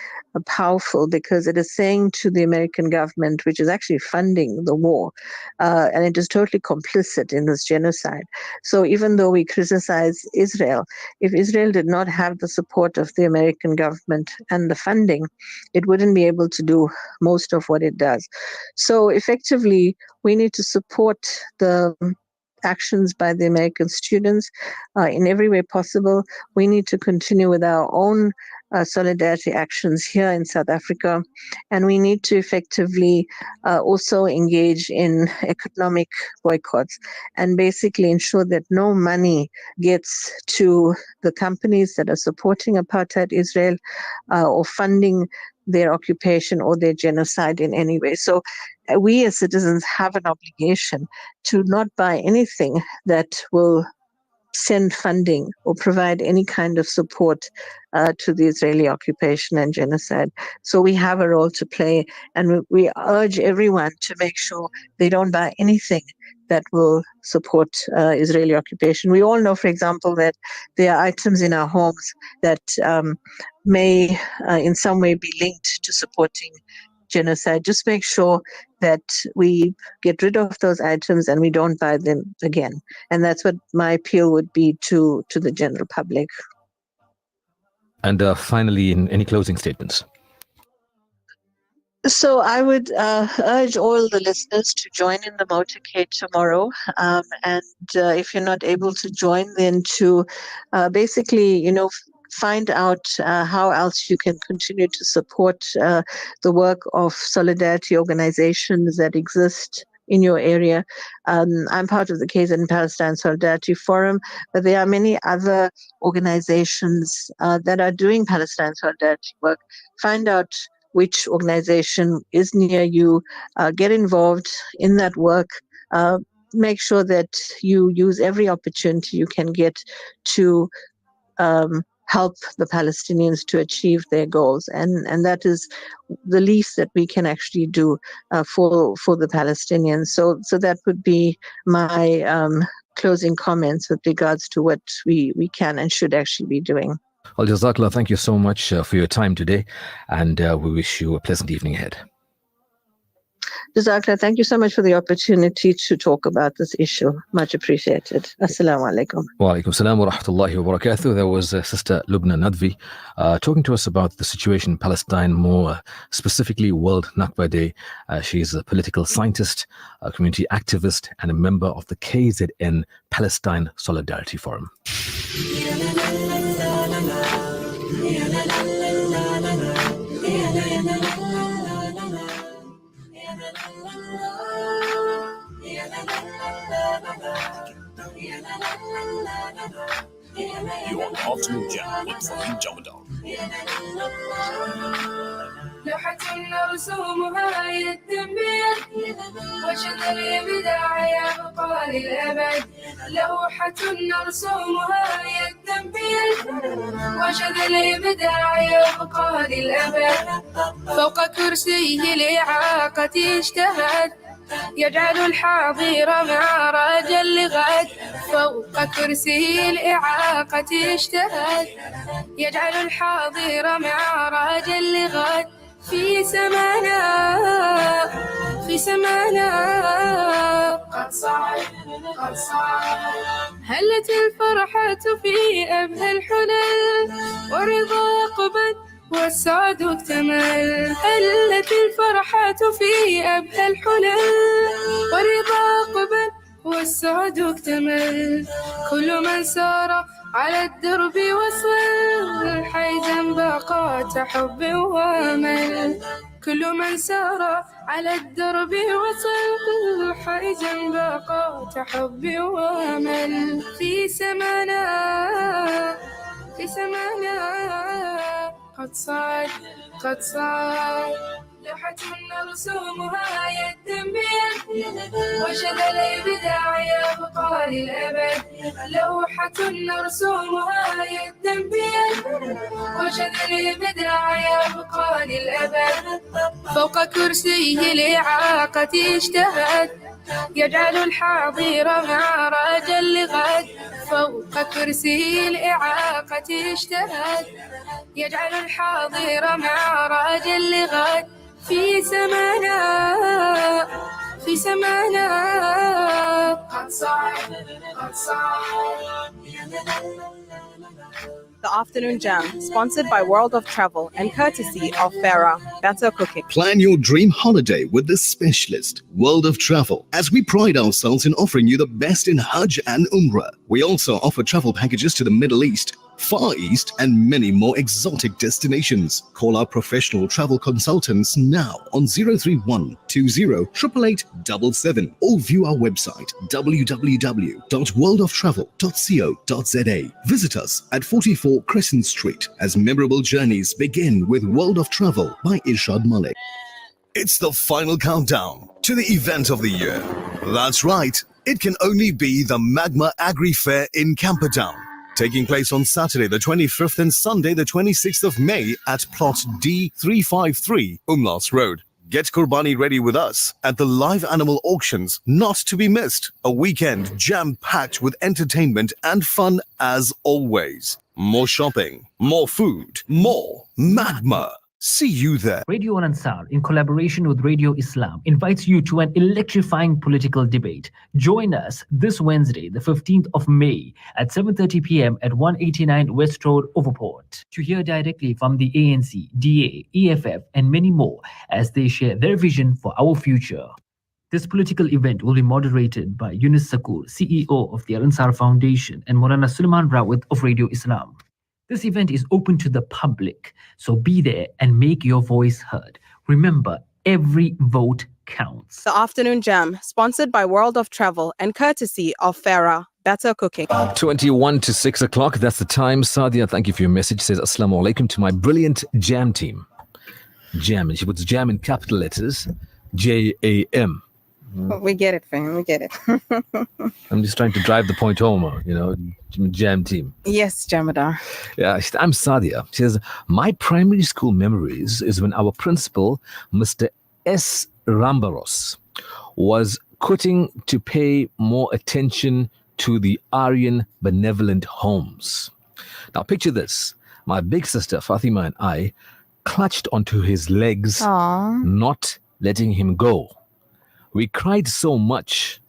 Q: powerful, because it is saying to the American government, which is actually funding the war, and it is totally complicit in this genocide. So even though we criticize Israel, if Israel did not have the support of the American government and the funding, it wouldn't be able to do most of what it does. So effectively, we need to support the actions by the American students in every way possible. We need to continue with our own solidarity actions here in South Africa, and we need to effectively also engage in economic boycotts and basically ensure that no money gets to the companies that are supporting apartheid Israel or funding their occupation or their genocide in any way. So we as citizens have an obligation to not buy anything that will send funding or provide any kind of support to the Israeli occupation and genocide. So we have a role to play, and we urge everyone to make sure they don't buy anything that will support Israeli occupation. We all know, for example, that there are items in our homes that may in some way be linked to supporting genocide. Just make sure that we get rid of those items and we don't buy them again. And that's what my appeal would be to the general public.
A: And finally, in any closing statements?
Q: So I would urge all the listeners to join in the motorcade tomorrow. And if you're not able to join, then to basically, find out how else you can continue to support the work of solidarity organizations that exist in your area. I'm part of the KZN Palestine Solidarity Forum, but there are many other organizations that are doing Palestine solidarity work. Find out which organization is near you. Get involved in that work. Make sure that you use every opportunity you can get to help the Palestinians to achieve their goals. And that is the least that we can actually do for the Palestinians. So that would be my closing comments with regards to what we can and should actually be doing.
A: Well, Jazakallah, thank you so much for your time today, and we wish you a pleasant evening ahead.
Q: Jazakallah, thank you so much for the opportunity to talk about this issue. Much appreciated. Assalamu alaikum.
A: Wa alaikum salam wa rahmatullahi wa barakatuh. There was Sister Lubna Nadvi talking to us about the situation in Palestine, more specifically World Nakba Day. She's a political scientist, a community activist, and a member of the KZN Palestine Solidarity Forum.
E: Your afternoon jam with Fahim Jamadan.
D: لوحة رسومها يتم بيد وشذر بداع يبقى للأبد. لوحة رسومها يتم بيد وشذر بداع يبقى للأبد. فوق كرسيه الإعاقة اجتهد يجعل الحاضر معراجا لغد. فوق كرسيه الإعاقة اجتهد يجعل الحاضر معراجا لغد. في سمانا قد صعد هلت الفرحة في أبهى الحلل ورضا يقبل والسعد اكتمل. هلت الفرحة في أبهى الحلل ورضا يقبل والسعد اكتمل. كل من سار على الدرب وصل حيزا باقات حب وامل. كل من سار على الدرب وصل حيزا باقات حب وامل. في سمانا قد صعد لوحة رسومها يتم بيد وشذا الإبداع يبقى للأبد. لوحة رسومها يتم بيد وشذا الإبداع يبقى للأبد. فوق كرسيه الإعاقة اجتهد يجعل الحاضر معراجا لغد. فوق كرسيه الإعاقة اجتهد يجعل الحاضر معراجا لغد. في سمانا قد صعد
C: The Afternoon Jam, sponsored by World of Travel and courtesy of Farah Better Cooking.
K: Plan your dream holiday with the specialist, World of Travel. As we pride ourselves in offering you the best in Hajj and Umrah, we also offer travel packages to the Middle East, Far East, and many more exotic destinations. Call our professional travel consultants now on 031 20 888877 or view our website www.worldoftravel.co.za. Visit us at 44 Crescent Street as memorable journeys begin with World of Travel by Irshad Malik.
N: It's the final countdown to the event of the year. That's right, it can only be the Magma Agri Fair in Camperdown, taking place on Saturday the 25th and Sunday the 26th of May at plot D353 Umlas Road. Get Qurbani ready with us at the live animal auctions, not to be missed. A weekend jam-packed with entertainment and fun as always. More shopping, more food, more Magma. See you there.
R: Radio Al-Ansar, in collaboration with Radio Islam, invites you to an electrifying political debate. Join us this Wednesday, the 15th of May at 7:30 p.m. at 189 West Road, Overport, to hear directly from the ANC, DA, EFF, and many more as they share their vision for our future. This political event will be moderated by Yunus Sakur, CEO of the Al-Ansar Foundation, and Maulana Suleiman Rawat of Radio Islam. This event is open to the public, so be there and make your voice heard. Remember, every vote counts.
C: The Afternoon Jam, sponsored by World of Travel and courtesy of Farah Better Cooking.
A: 21 to 6 o'clock, that's the time. Sadia, thank you for your message. Says, Assalamu alaikum to my brilliant jam team. Jam. And she puts jam in capital letters, Jam.
C: We get it, fam. We get it.
A: I'm just trying to drive the point home, Jam team.
C: Yes, Jamadar.
A: Yeah, I'm Sadia. She says, my primary school memories is when our principal, Mr. S. Rambaros, was quitting to pay more attention to the Aryan benevolent homes. Now, picture this. My big sister, Fatima, and I clutched onto his legs,
C: Aww.
A: not letting him go. We cried so much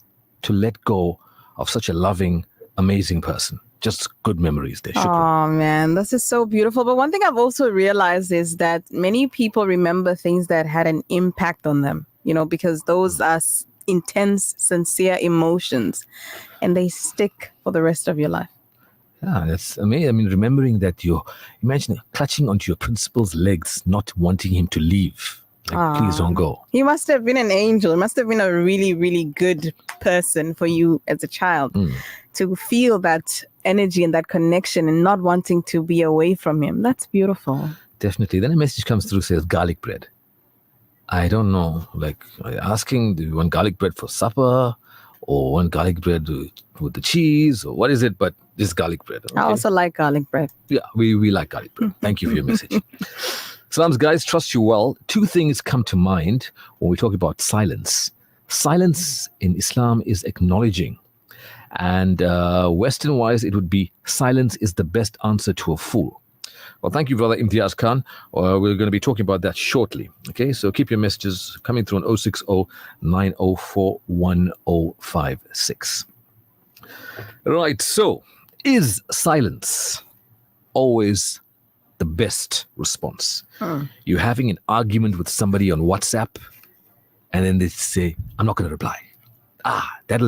A: to let go of such a loving, amazing person. Just good memories there. Shukran.
C: Oh man, this is so beautiful. But one thing I've also realized is that many people remember things that had an impact on them, because those are intense, sincere emotions and they stick for the rest of your life.
A: Yeah, that's amazing. I mean, remembering that imagine clutching onto your principal's legs, not wanting him to leave. Like, please don't go.
C: He must have been an angel. He must have been a really, really good person for you as a child to feel that energy and that connection and not wanting to be away from him. That's beautiful.
A: Definitely. Then a message comes through, says garlic bread. I don't know, asking, do you want garlic bread for supper or want garlic bread with the cheese or what is it? But this garlic bread. Okay?
C: I also like garlic bread.
A: Yeah, we like garlic bread. Thank you for your message. Salams, guys, trust you well. Two things come to mind when we talk about silence. Silence in Islam is acknowledging. And Western-wise, it would be silence is the best answer to a fool. Well, thank you, Brother Imtiaz Khan. We're going to be talking about that shortly. Okay, so keep your messages coming through on 060-904-1056. Right, so is silence always the best response? You're having an argument with somebody on WhatsApp, and then they say, I'm not going to reply. That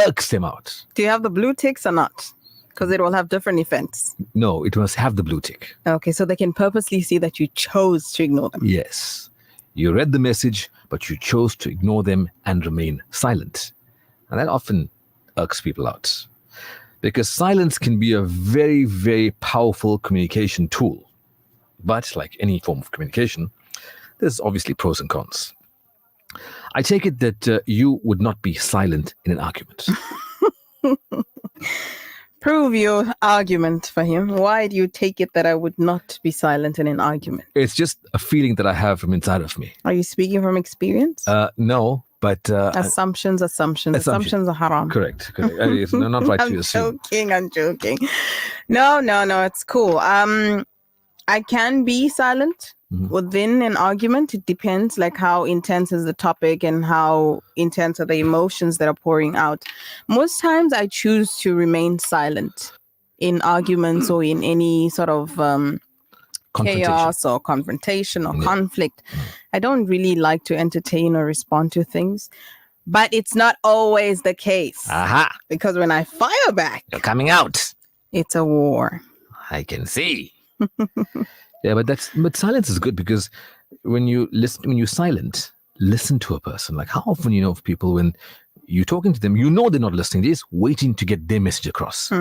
A: irks them out.
C: Do you have the blue ticks or not? Because it will have different effects.
A: No, it must have the blue tick.
C: Okay, so they can purposely see that you chose to ignore them.
A: Yes. You read the message, but you chose to ignore them and remain silent. And that often irks people out. Because silence can be a very, very powerful communication tool. But like any form of communication, there's obviously pros and cons. I take it that you would not be silent in an argument.
C: Prove your argument for him. Why do you take it that I would not be silent in an argument?
A: It's just a feeling that I have from inside of me.
C: Are you speaking from experience?
A: No, but...
C: Assumptions are haram.
A: Correct. It's not right to assume.
C: I'm joking. No, it's cool. I can be silent within an argument. It depends, like how intense is the topic and how intense are the emotions that are pouring out. Most times I choose to remain silent in arguments or in any sort of chaos or confrontation or conflict. I don't really like to entertain or respond to things, but it's not always the case.
A: Aha!
C: Because when I fire back,
A: you're coming out.
C: It's a war.
A: I can see. Yeah, but silence is good because when you're silent, listen to a person. Like how often of people when you're talking to them, they're not listening. They're just waiting to get their message across.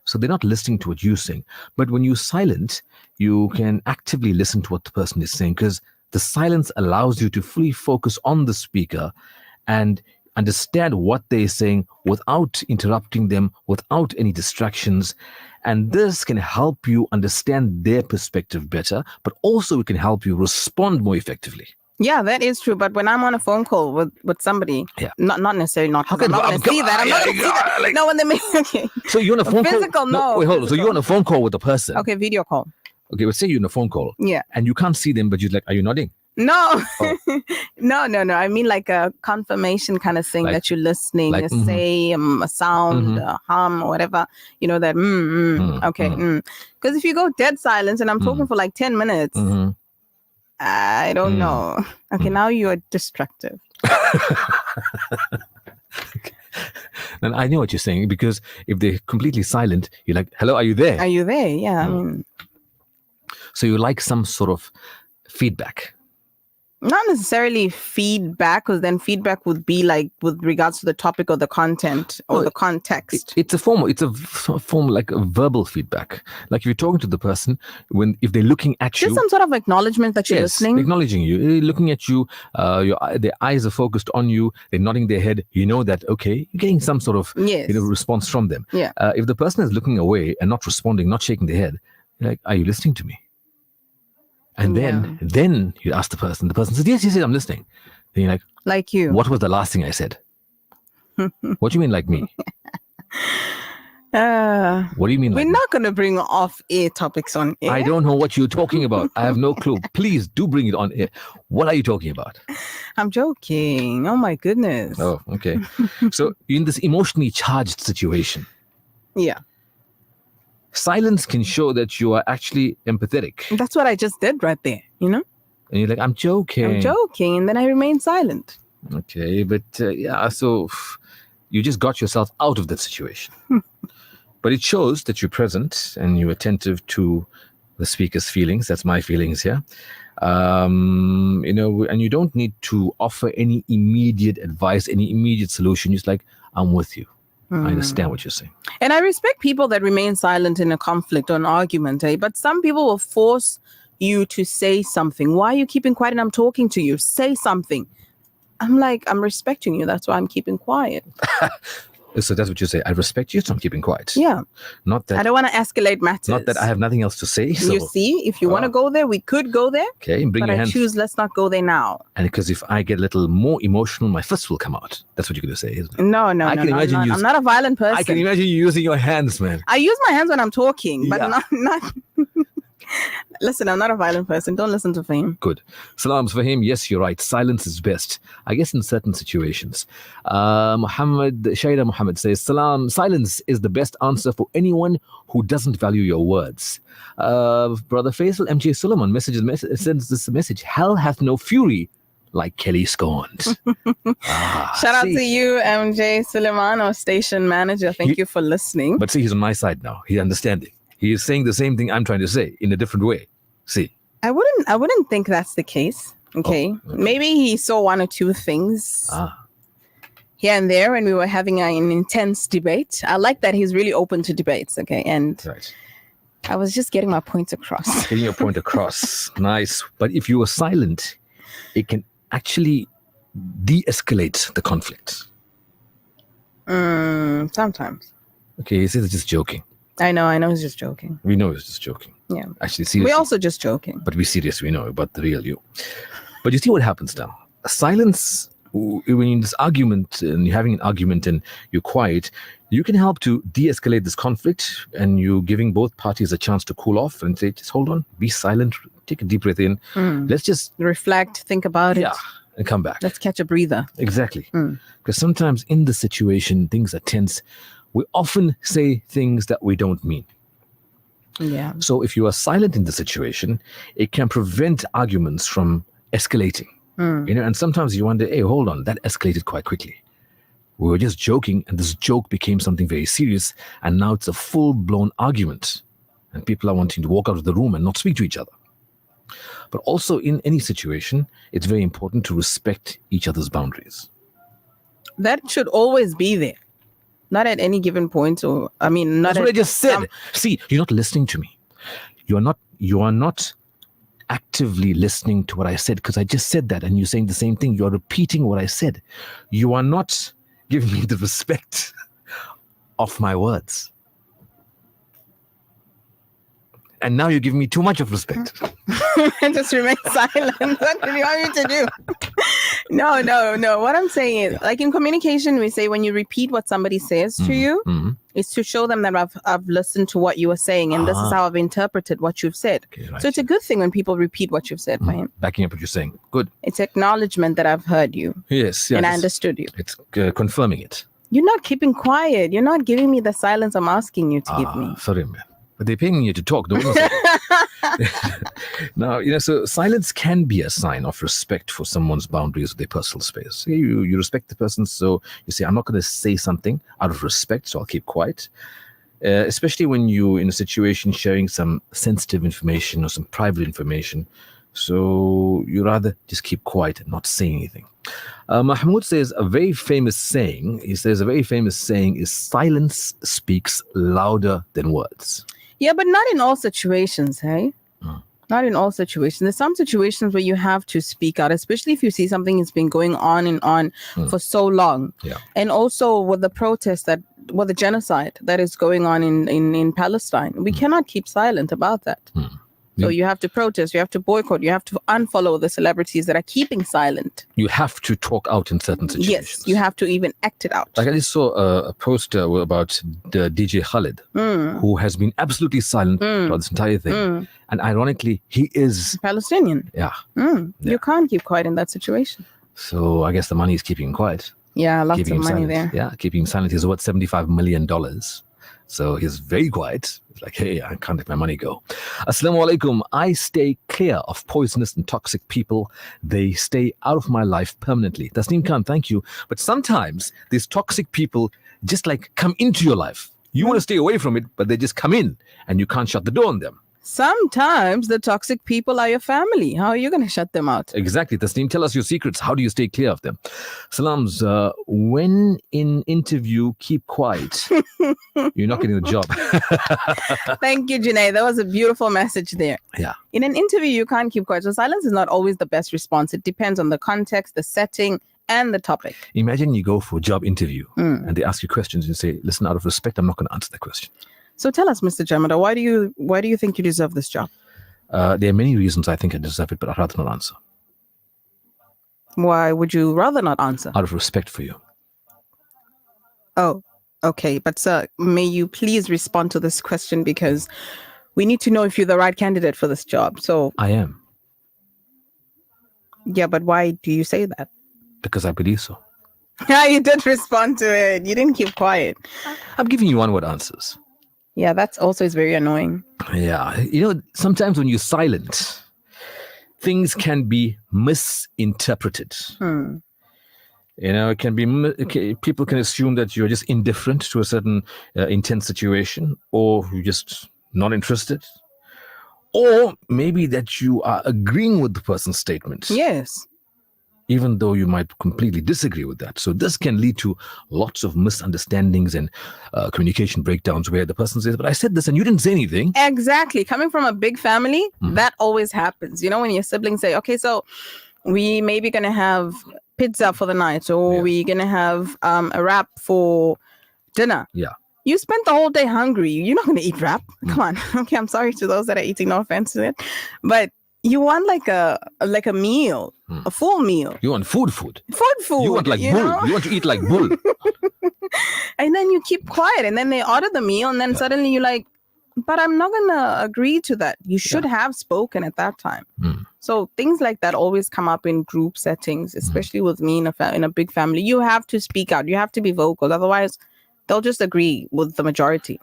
A: So they're not listening to what you're saying. But when you're silent, you can actively listen to what the person is saying because the silence allows you to fully focus on the speaker and understand what they're saying without interrupting them, without any distractions. And this can help you understand their perspective better, but also it can help you respond more effectively.
C: Yeah, that is true. But when I'm on a phone call with somebody, not necessarily I'm not going to see that. I'm not going to see that. No, when they make okay.
A: So you're on a phone call.
C: Physical, no.
A: Wait, hold on. So you're on a phone call with a person.
C: Okay, video call.
A: Okay, let's say you're on a phone call.
C: Yeah.
A: And you can't see them, but you're like, are you nodding?
C: No, no. I mean like a confirmation kind of thing that you're listening, say a sound, a hum, or whatever, that okay. Because if you go dead silence and I'm talking for like 10 minutes, I don't know. Okay, now you are destructive.
A: And I know what you're saying because if they're completely silent, you're like, hello, are you there?
C: Are you there? Yeah, I mean.
A: So you like some sort of feedback.
C: Not necessarily feedback, because then feedback would be like with regards to the topic or the content or the context.
A: It's a form like a verbal feedback. Like if you're talking to the person, if they're looking at you,
C: Just some sort of acknowledgement that you're listening.
A: acknowledging you, looking at you, their eyes are focused on you, they're nodding their head. You know that okay, you're getting some sort of response from them.
C: Yeah.
A: If the person is looking away and not responding, not shaking their head, you're like, are you listening to me? And then you ask the person says, yes, I'm listening. Then you're
C: like you.
A: What was the last thing I said? What do you mean like me? What do you mean like
C: We're
A: me?
C: not going to bring off-air topics on air.
A: I don't know what you're talking about. I have no clue. Please do bring it on air. What are you talking about?
C: I'm joking. Oh my goodness.
A: Oh, okay. So in this emotionally charged situation,
C: Yeah.
A: silence can show that you are actually empathetic.
C: That's what I just did right there, you know?
A: And you're like, I'm joking.
C: I'm joking. And then I remain silent.
A: Okay, but so you just got yourself out of that situation. But it shows that you're present and you're attentive to the speaker's feelings. That's my feelings here. And you don't need to offer any immediate advice, any immediate solution. Just like, I'm with you. I understand what you're saying.
C: And I respect people that remain silent in a conflict or an argument, but some people will force you to say something. Why are you keeping quiet and I'm talking to you? Say something. I'm like, I'm respecting you. That's why I'm keeping quiet.
A: So that's what you say. I respect you, so I'm keeping quiet.
C: Yeah.
A: Not that
C: I don't want to escalate matters.
A: Not that I have nothing else to say. So.
C: You see, if you want to go there, we could go there.
A: Okay, bring
C: but
A: your
C: I
A: hands.
C: choose let's not go there now.
A: And because if I get a little more emotional, my fists will come out. That's what you're going to say, isn't it?
C: No,
A: I can imagine
C: I'm not a violent person.
A: I can imagine you using your hands, man.
C: I use my hands when I'm talking, but
A: Yeah.
C: not. Listen, I'm not a violent person. Don't listen to Fahim.
A: Good. Salams for him. Yes, you're right. Silence is best, I guess, in certain situations. Shaira Muhammad says, Salam, silence is the best answer for anyone who doesn't value your words. Brother Faisal MJ Suleiman sends this message. Hell hath no fury like Kelly scorns.
C: Shout out to you, MJ Suleiman, our station manager. Thank you for listening.
A: But see, he's on my side now. He's understanding. He is saying the same thing I'm trying to say in a different way. See,
C: I wouldn't think that's the case. Okay. Maybe he saw one or two things here and there when we were having an intense debate. I like that he's really open to debates. Okay. And I was just getting my point across.
A: Getting your point across. Nice. But if you are silent, it can actually de-escalate the conflict.
C: Sometimes.
A: Okay, he says it's just joking.
C: I know he's just joking.
A: We know he's just joking.
C: Yeah.
A: Actually, seriously.
C: We're also just joking.
A: But we're serious. We know about the real you. But you see what happens now. Silence, when you're in this argument and you're having an argument and you're quiet, you can help to de-escalate this conflict and you're giving both parties a chance to cool off and say, just hold on, be silent, take a deep breath in. Let's just
C: reflect, think about it.
A: Yeah, and come back.
C: Let's catch a breather.
A: Exactly. Because sometimes in the situation, things are tense. We often say things that we don't mean.
C: Yeah.
A: So if you are silent in the situation, it can prevent arguments from escalating. And sometimes you wonder, hey, hold on, that escalated quite quickly. We were just joking, and this joke became something very serious, and now it's a full-blown argument, and people are wanting to walk out of the room and not speak to each other. But also in any situation, it's very important to respect each other's boundaries.
C: That should always be there. Not at any given point, not
A: That's
C: at
A: what I just said. See, you're not listening to me. You are not actively listening to what I said, because I just said that and you're saying the same thing. You're repeating what I said. You are not giving me the respect of my words. And now you're giving me too much of respect.
C: Just remain silent. What do you want me to do? No. What I'm saying is, like in communication, we say when you repeat what somebody says to you, it's to show them that I've listened to what you were saying, and this is how I've interpreted what you've said.
A: Right.
C: So it's a good thing when people repeat what you've said, Fahim.
A: Backing up what you're saying. Good.
C: It's acknowledgement that I've heard you.
A: Yes.
C: And I understood you.
A: It's confirming it.
C: You're not keeping quiet. You're not giving me the silence I'm asking you to give me.
A: Sorry, man. But they're paying you to talk, don't they? Now, so silence can be a sign of respect for someone's boundaries of their personal space. You respect the person, so you say, I'm not going to say something out of respect, so I'll keep quiet. Especially when you're in a situation sharing some sensitive information or some private information. So you rather just keep quiet and not say anything. Mahmoud says a very famous saying. He says a very famous saying is silence speaks louder than words.
C: Yeah, but not in all situations, hey? Not in all situations. There's some situations where you have to speak out, especially if you see something has been going on and on for so long.
A: Yeah.
C: And also with the protest the genocide that is going on in Palestine. We cannot keep silent about that. So you have to protest, you have to boycott, you have to unfollow the celebrities that are keeping silent.
A: You have to talk out in certain situations.
C: Yes, you have to even act it out.
A: Like I just saw a poster about the DJ Khaled, who has been absolutely silent throughout this entire thing. And ironically, he is
C: Palestinian.
A: Yeah.
C: You can't keep quiet in that situation.
A: So I guess the money is keeping him quiet.
C: Yeah, lots
A: Keeping
C: of
A: him
C: money
A: silent.
C: there.
A: Yeah, keeping him silent. He's worth $75 million. So he's very quiet. It's like, hey, I can't let my money go. Assalamu alaikum. I stay clear of poisonous and toxic people. They stay out of my life permanently. Tasneem Khan, thank you. But sometimes these toxic people just like come into your life. You want to stay away from it, but they just come in and you can't shut the door on them.
C: Sometimes the toxic people are your family. How are you going to shut them out?
A: Exactly. Tasneem, tell us your secrets. How do you stay clear of them? Salams, when in interview, keep quiet. You're not getting the job.
C: Thank you, Janae. That was a beautiful message there.
A: Yeah.
C: In an interview, you can't keep quiet. So silence is not always the best response. It depends on the context, the setting, and the topic.
A: Imagine you go for a job interview and they ask you questions and you say, listen, out of respect, I'm not going to answer that question.
C: So tell us, Mr. Jamada, why do you think you deserve this job?
A: There are many reasons I think I deserve it, but I'd rather not answer.
C: Why would you rather not answer?
A: Out of respect for you.
C: Oh, okay. But sir, may you please respond to this question because we need to know if you're the right candidate for this job. So
A: I am.
C: Yeah, but why do you say that?
A: Because I believe so.
C: Yeah, you did respond to it. You didn't keep quiet.
A: I'm giving you one-word answers.
C: Yeah, that's also is very annoying.
A: Yeah. You know, sometimes when you're silent, things can be misinterpreted. You know, it can be, people can assume that you're just indifferent to a certain intense situation, or you're just not interested, or maybe that you are agreeing with the person's statement.
C: Yes.
A: Even though you might completely disagree with that. So this can lead to lots of misunderstandings and communication breakdowns where the person says, but I said this and you didn't say anything.
C: Exactly. Coming from a big family, that always happens. You know, when your siblings say, okay, so we maybe going to have pizza for the night, or we're going to have a wrap for dinner.
A: Yeah.
C: You spent the whole day hungry. You're not going to eat wrap. Come on. Okay, I'm sorry to those that are eating, no offense to it. But you want like a meal, a full meal.
A: You want food.
C: Food.
A: You want like bull.
C: know?
A: You want to eat like bull.
C: And then you keep quiet, and then they order the meal, and then suddenly you're like, but I'm not going to agree to that. You should have spoken at that time. So things like that always come up in group settings, especially with me in a big family. You have to speak out. You have to be vocal. Otherwise, they'll just agree with the majority.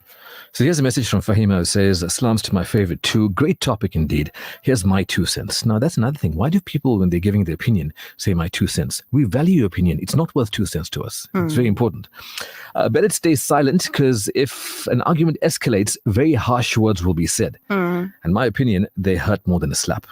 A: So here's a message from Fahima who says, Salams to my favorite too. Great topic indeed. Here's my 2 cents. Now, that's another thing. Why do people, when they're giving their opinion, say my 2 cents? We value your opinion. It's not worth 2 cents to us. It's very important. Better stay silent, because if an argument escalates, very harsh words will be said. In my opinion, they hurt more than a slap.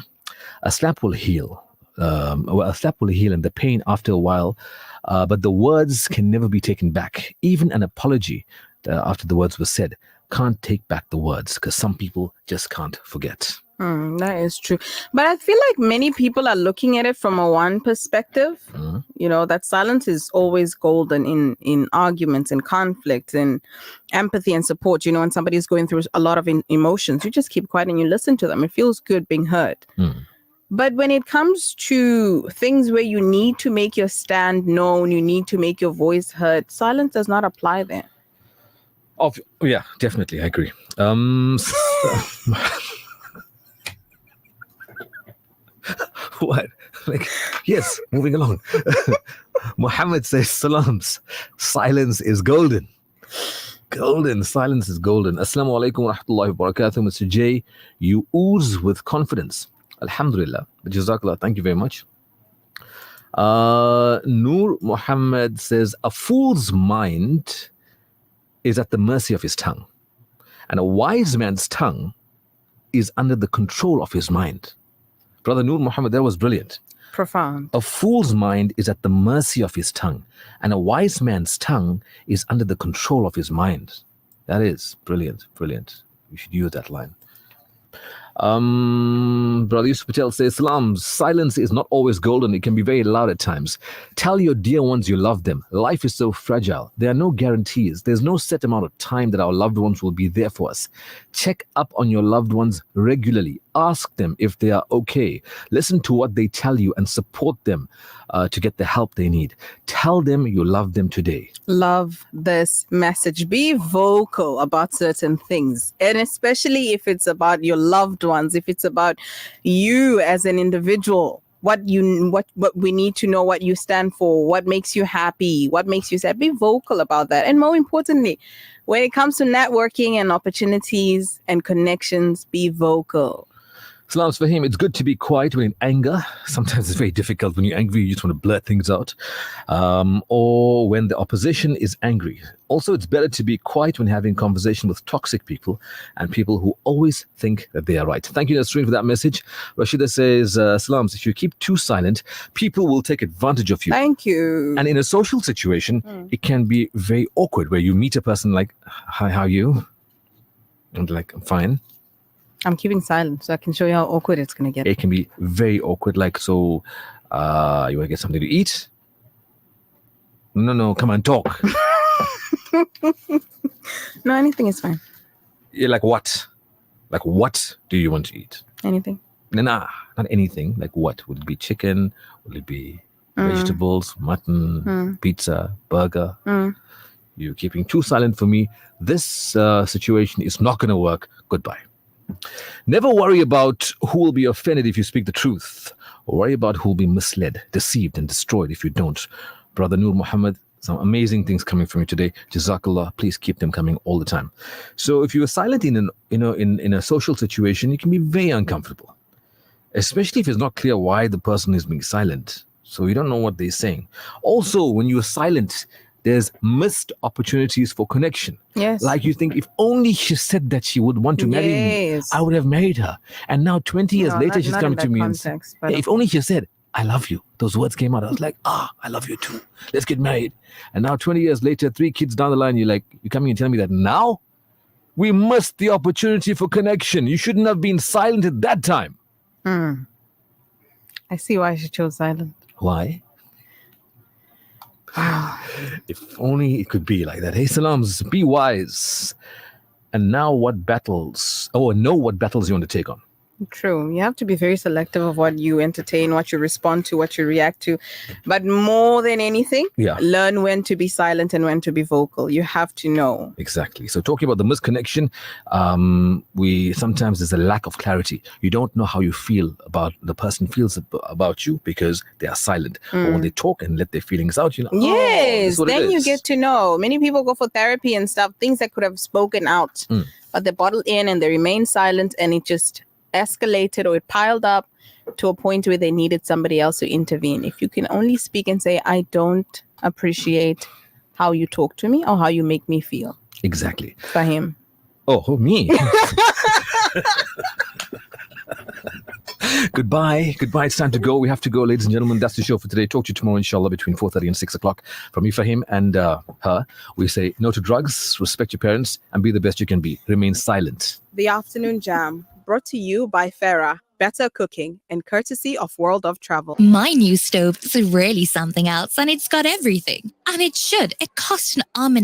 A: A slap will heal. A slap will heal and the pain after a while, but the words can never be taken back. Even an apology after the words were said can't take back the words, because some people just can't forget.
C: That is true. But I feel like many people are looking at it from a one perspective. You know, that silence is always golden in arguments and conflicts and empathy and support. You know, when somebody is going through a lot of emotions, you just keep quiet and you listen to them. It feels good being heard. But when it comes to things where you need to make your stand known, you need to make your voice heard, silence does not apply there.
A: Yeah, definitely. I agree. What? Like, yes, moving along. Muhammad says, Salams, silence is golden. Golden, silence is golden. Assalamu alaikum wa rahmatullahi wa barakatuh. Mr. J, you ooze with confidence. Alhamdulillah. Jazakallah. Thank you very much. Noor Muhammad says, a fool's mind is at the mercy of his tongue, and a wise man's tongue is under the control of his mind. Brother Noor Muhammad, that was brilliant.
C: Profound.
A: A fool's mind is at the mercy of his tongue, and a wise man's tongue is under the control of his mind. That is brilliant, brilliant. You should use that line. Brother Yusuf Patel says, Salam, silence is not always golden. It can be very loud at times. Tell your dear ones you love them. Life is so fragile. There are no guarantees. There's no set amount of time that our loved ones will be there for us. Check up on your loved ones regularly. Ask them if they are okay. Listen to what they tell you and support them to get the help they need. Tell them you love them today.
C: Love this message. Be vocal about certain things, and especially if it's about your loved ones, if it's about you as an individual, what we need to know, what you stand for, what makes you happy, what makes you sad. Be vocal about that. And more importantly, when it comes to networking and opportunities and connections, be vocal.
A: Salams for him. It's good to be quiet when in anger. Sometimes it's very difficult when you're angry. You just want to blurt things out. Or when the opposition is angry. Also, it's better to be quiet when having conversation with toxic people and people who always think that they are right. Thank you, Nasreen, for that message. Rashida says, Salams, if you keep too silent, people will take advantage of you.
C: Thank you.
A: And in a social situation, it can be very awkward where you meet a person like, hi, how are you? And like, I'm fine.
C: I'm keeping silent so I can show you how awkward it's going to get.
A: It can be very awkward. Like, so, you want to get something to eat? No, come on, talk.
C: No, anything is fine.
A: You're like, what? Like, what do you want to eat?
C: Anything.
A: Nah, not anything. Like, what? Would it be chicken? Would it be vegetables, mutton, pizza, burger? You're keeping too silent for me. This situation is not going to work. Goodbye. Never worry about who will be offended if you speak the truth. Worry about who will be misled, deceived, and destroyed if you don't. Brother Noor Muhammad, some amazing things coming from you today. Jazakallah. Please keep them coming all the time. So if you are silent in a social situation, you can be very uncomfortable, especially if it's not clear why the person is being silent. So you don't know what they're saying. Also, when you are silent, there's missed opportunities for connection.
C: Yes.
A: Like you think, if only she said that she would want to marry me, I would have married her. And now 20 years later, she's coming to me and saying, hey, if only she said, I love you. Those words came out. I was like, I love you too. Let's get married. And now 20 years later, 3 kids down the line, you're coming and telling me that now we missed the opportunity for connection. You shouldn't have been silent at that time.
C: I see why she chose silent.
A: Why? If only it could be like that. Hey, Salams, be wise. And now know what battles you want to take on.
C: True. You have to be very selective of what you entertain, what you respond to, what you react to. But more than anything, learn when to be silent and when to be vocal. You have to know.
A: Exactly. So talking about the misconnection, sometimes there's a lack of clarity. You don't know how you feel about the person feels about you because they are silent. Or when they talk and let their feelings out,
C: yes, then you get to know. Many people go for therapy and stuff, things that could have spoken out, but they bottle in and they remain silent, and it just escalated or it piled up to a point where they needed somebody else to intervene. If you can only speak and say, I don't appreciate how you talk to me or how you make me feel.
A: Exactly.
C: Fahim.
A: Oh, me. Goodbye. It's time to go. We have to go, ladies and gentlemen. That's the show for today. Talk to you tomorrow, inshallah, between 4:30 and 6 o'clock. From me, Fahim, and her, we say no to drugs, respect your parents, and be the best you can be. Remain silent.
C: The Afternoon Jam, brought to you by Farah, Better Cooking, and courtesy of World of Travel.
F: My new stove is really something else, and it's got everything. And it should. It cost an arm and a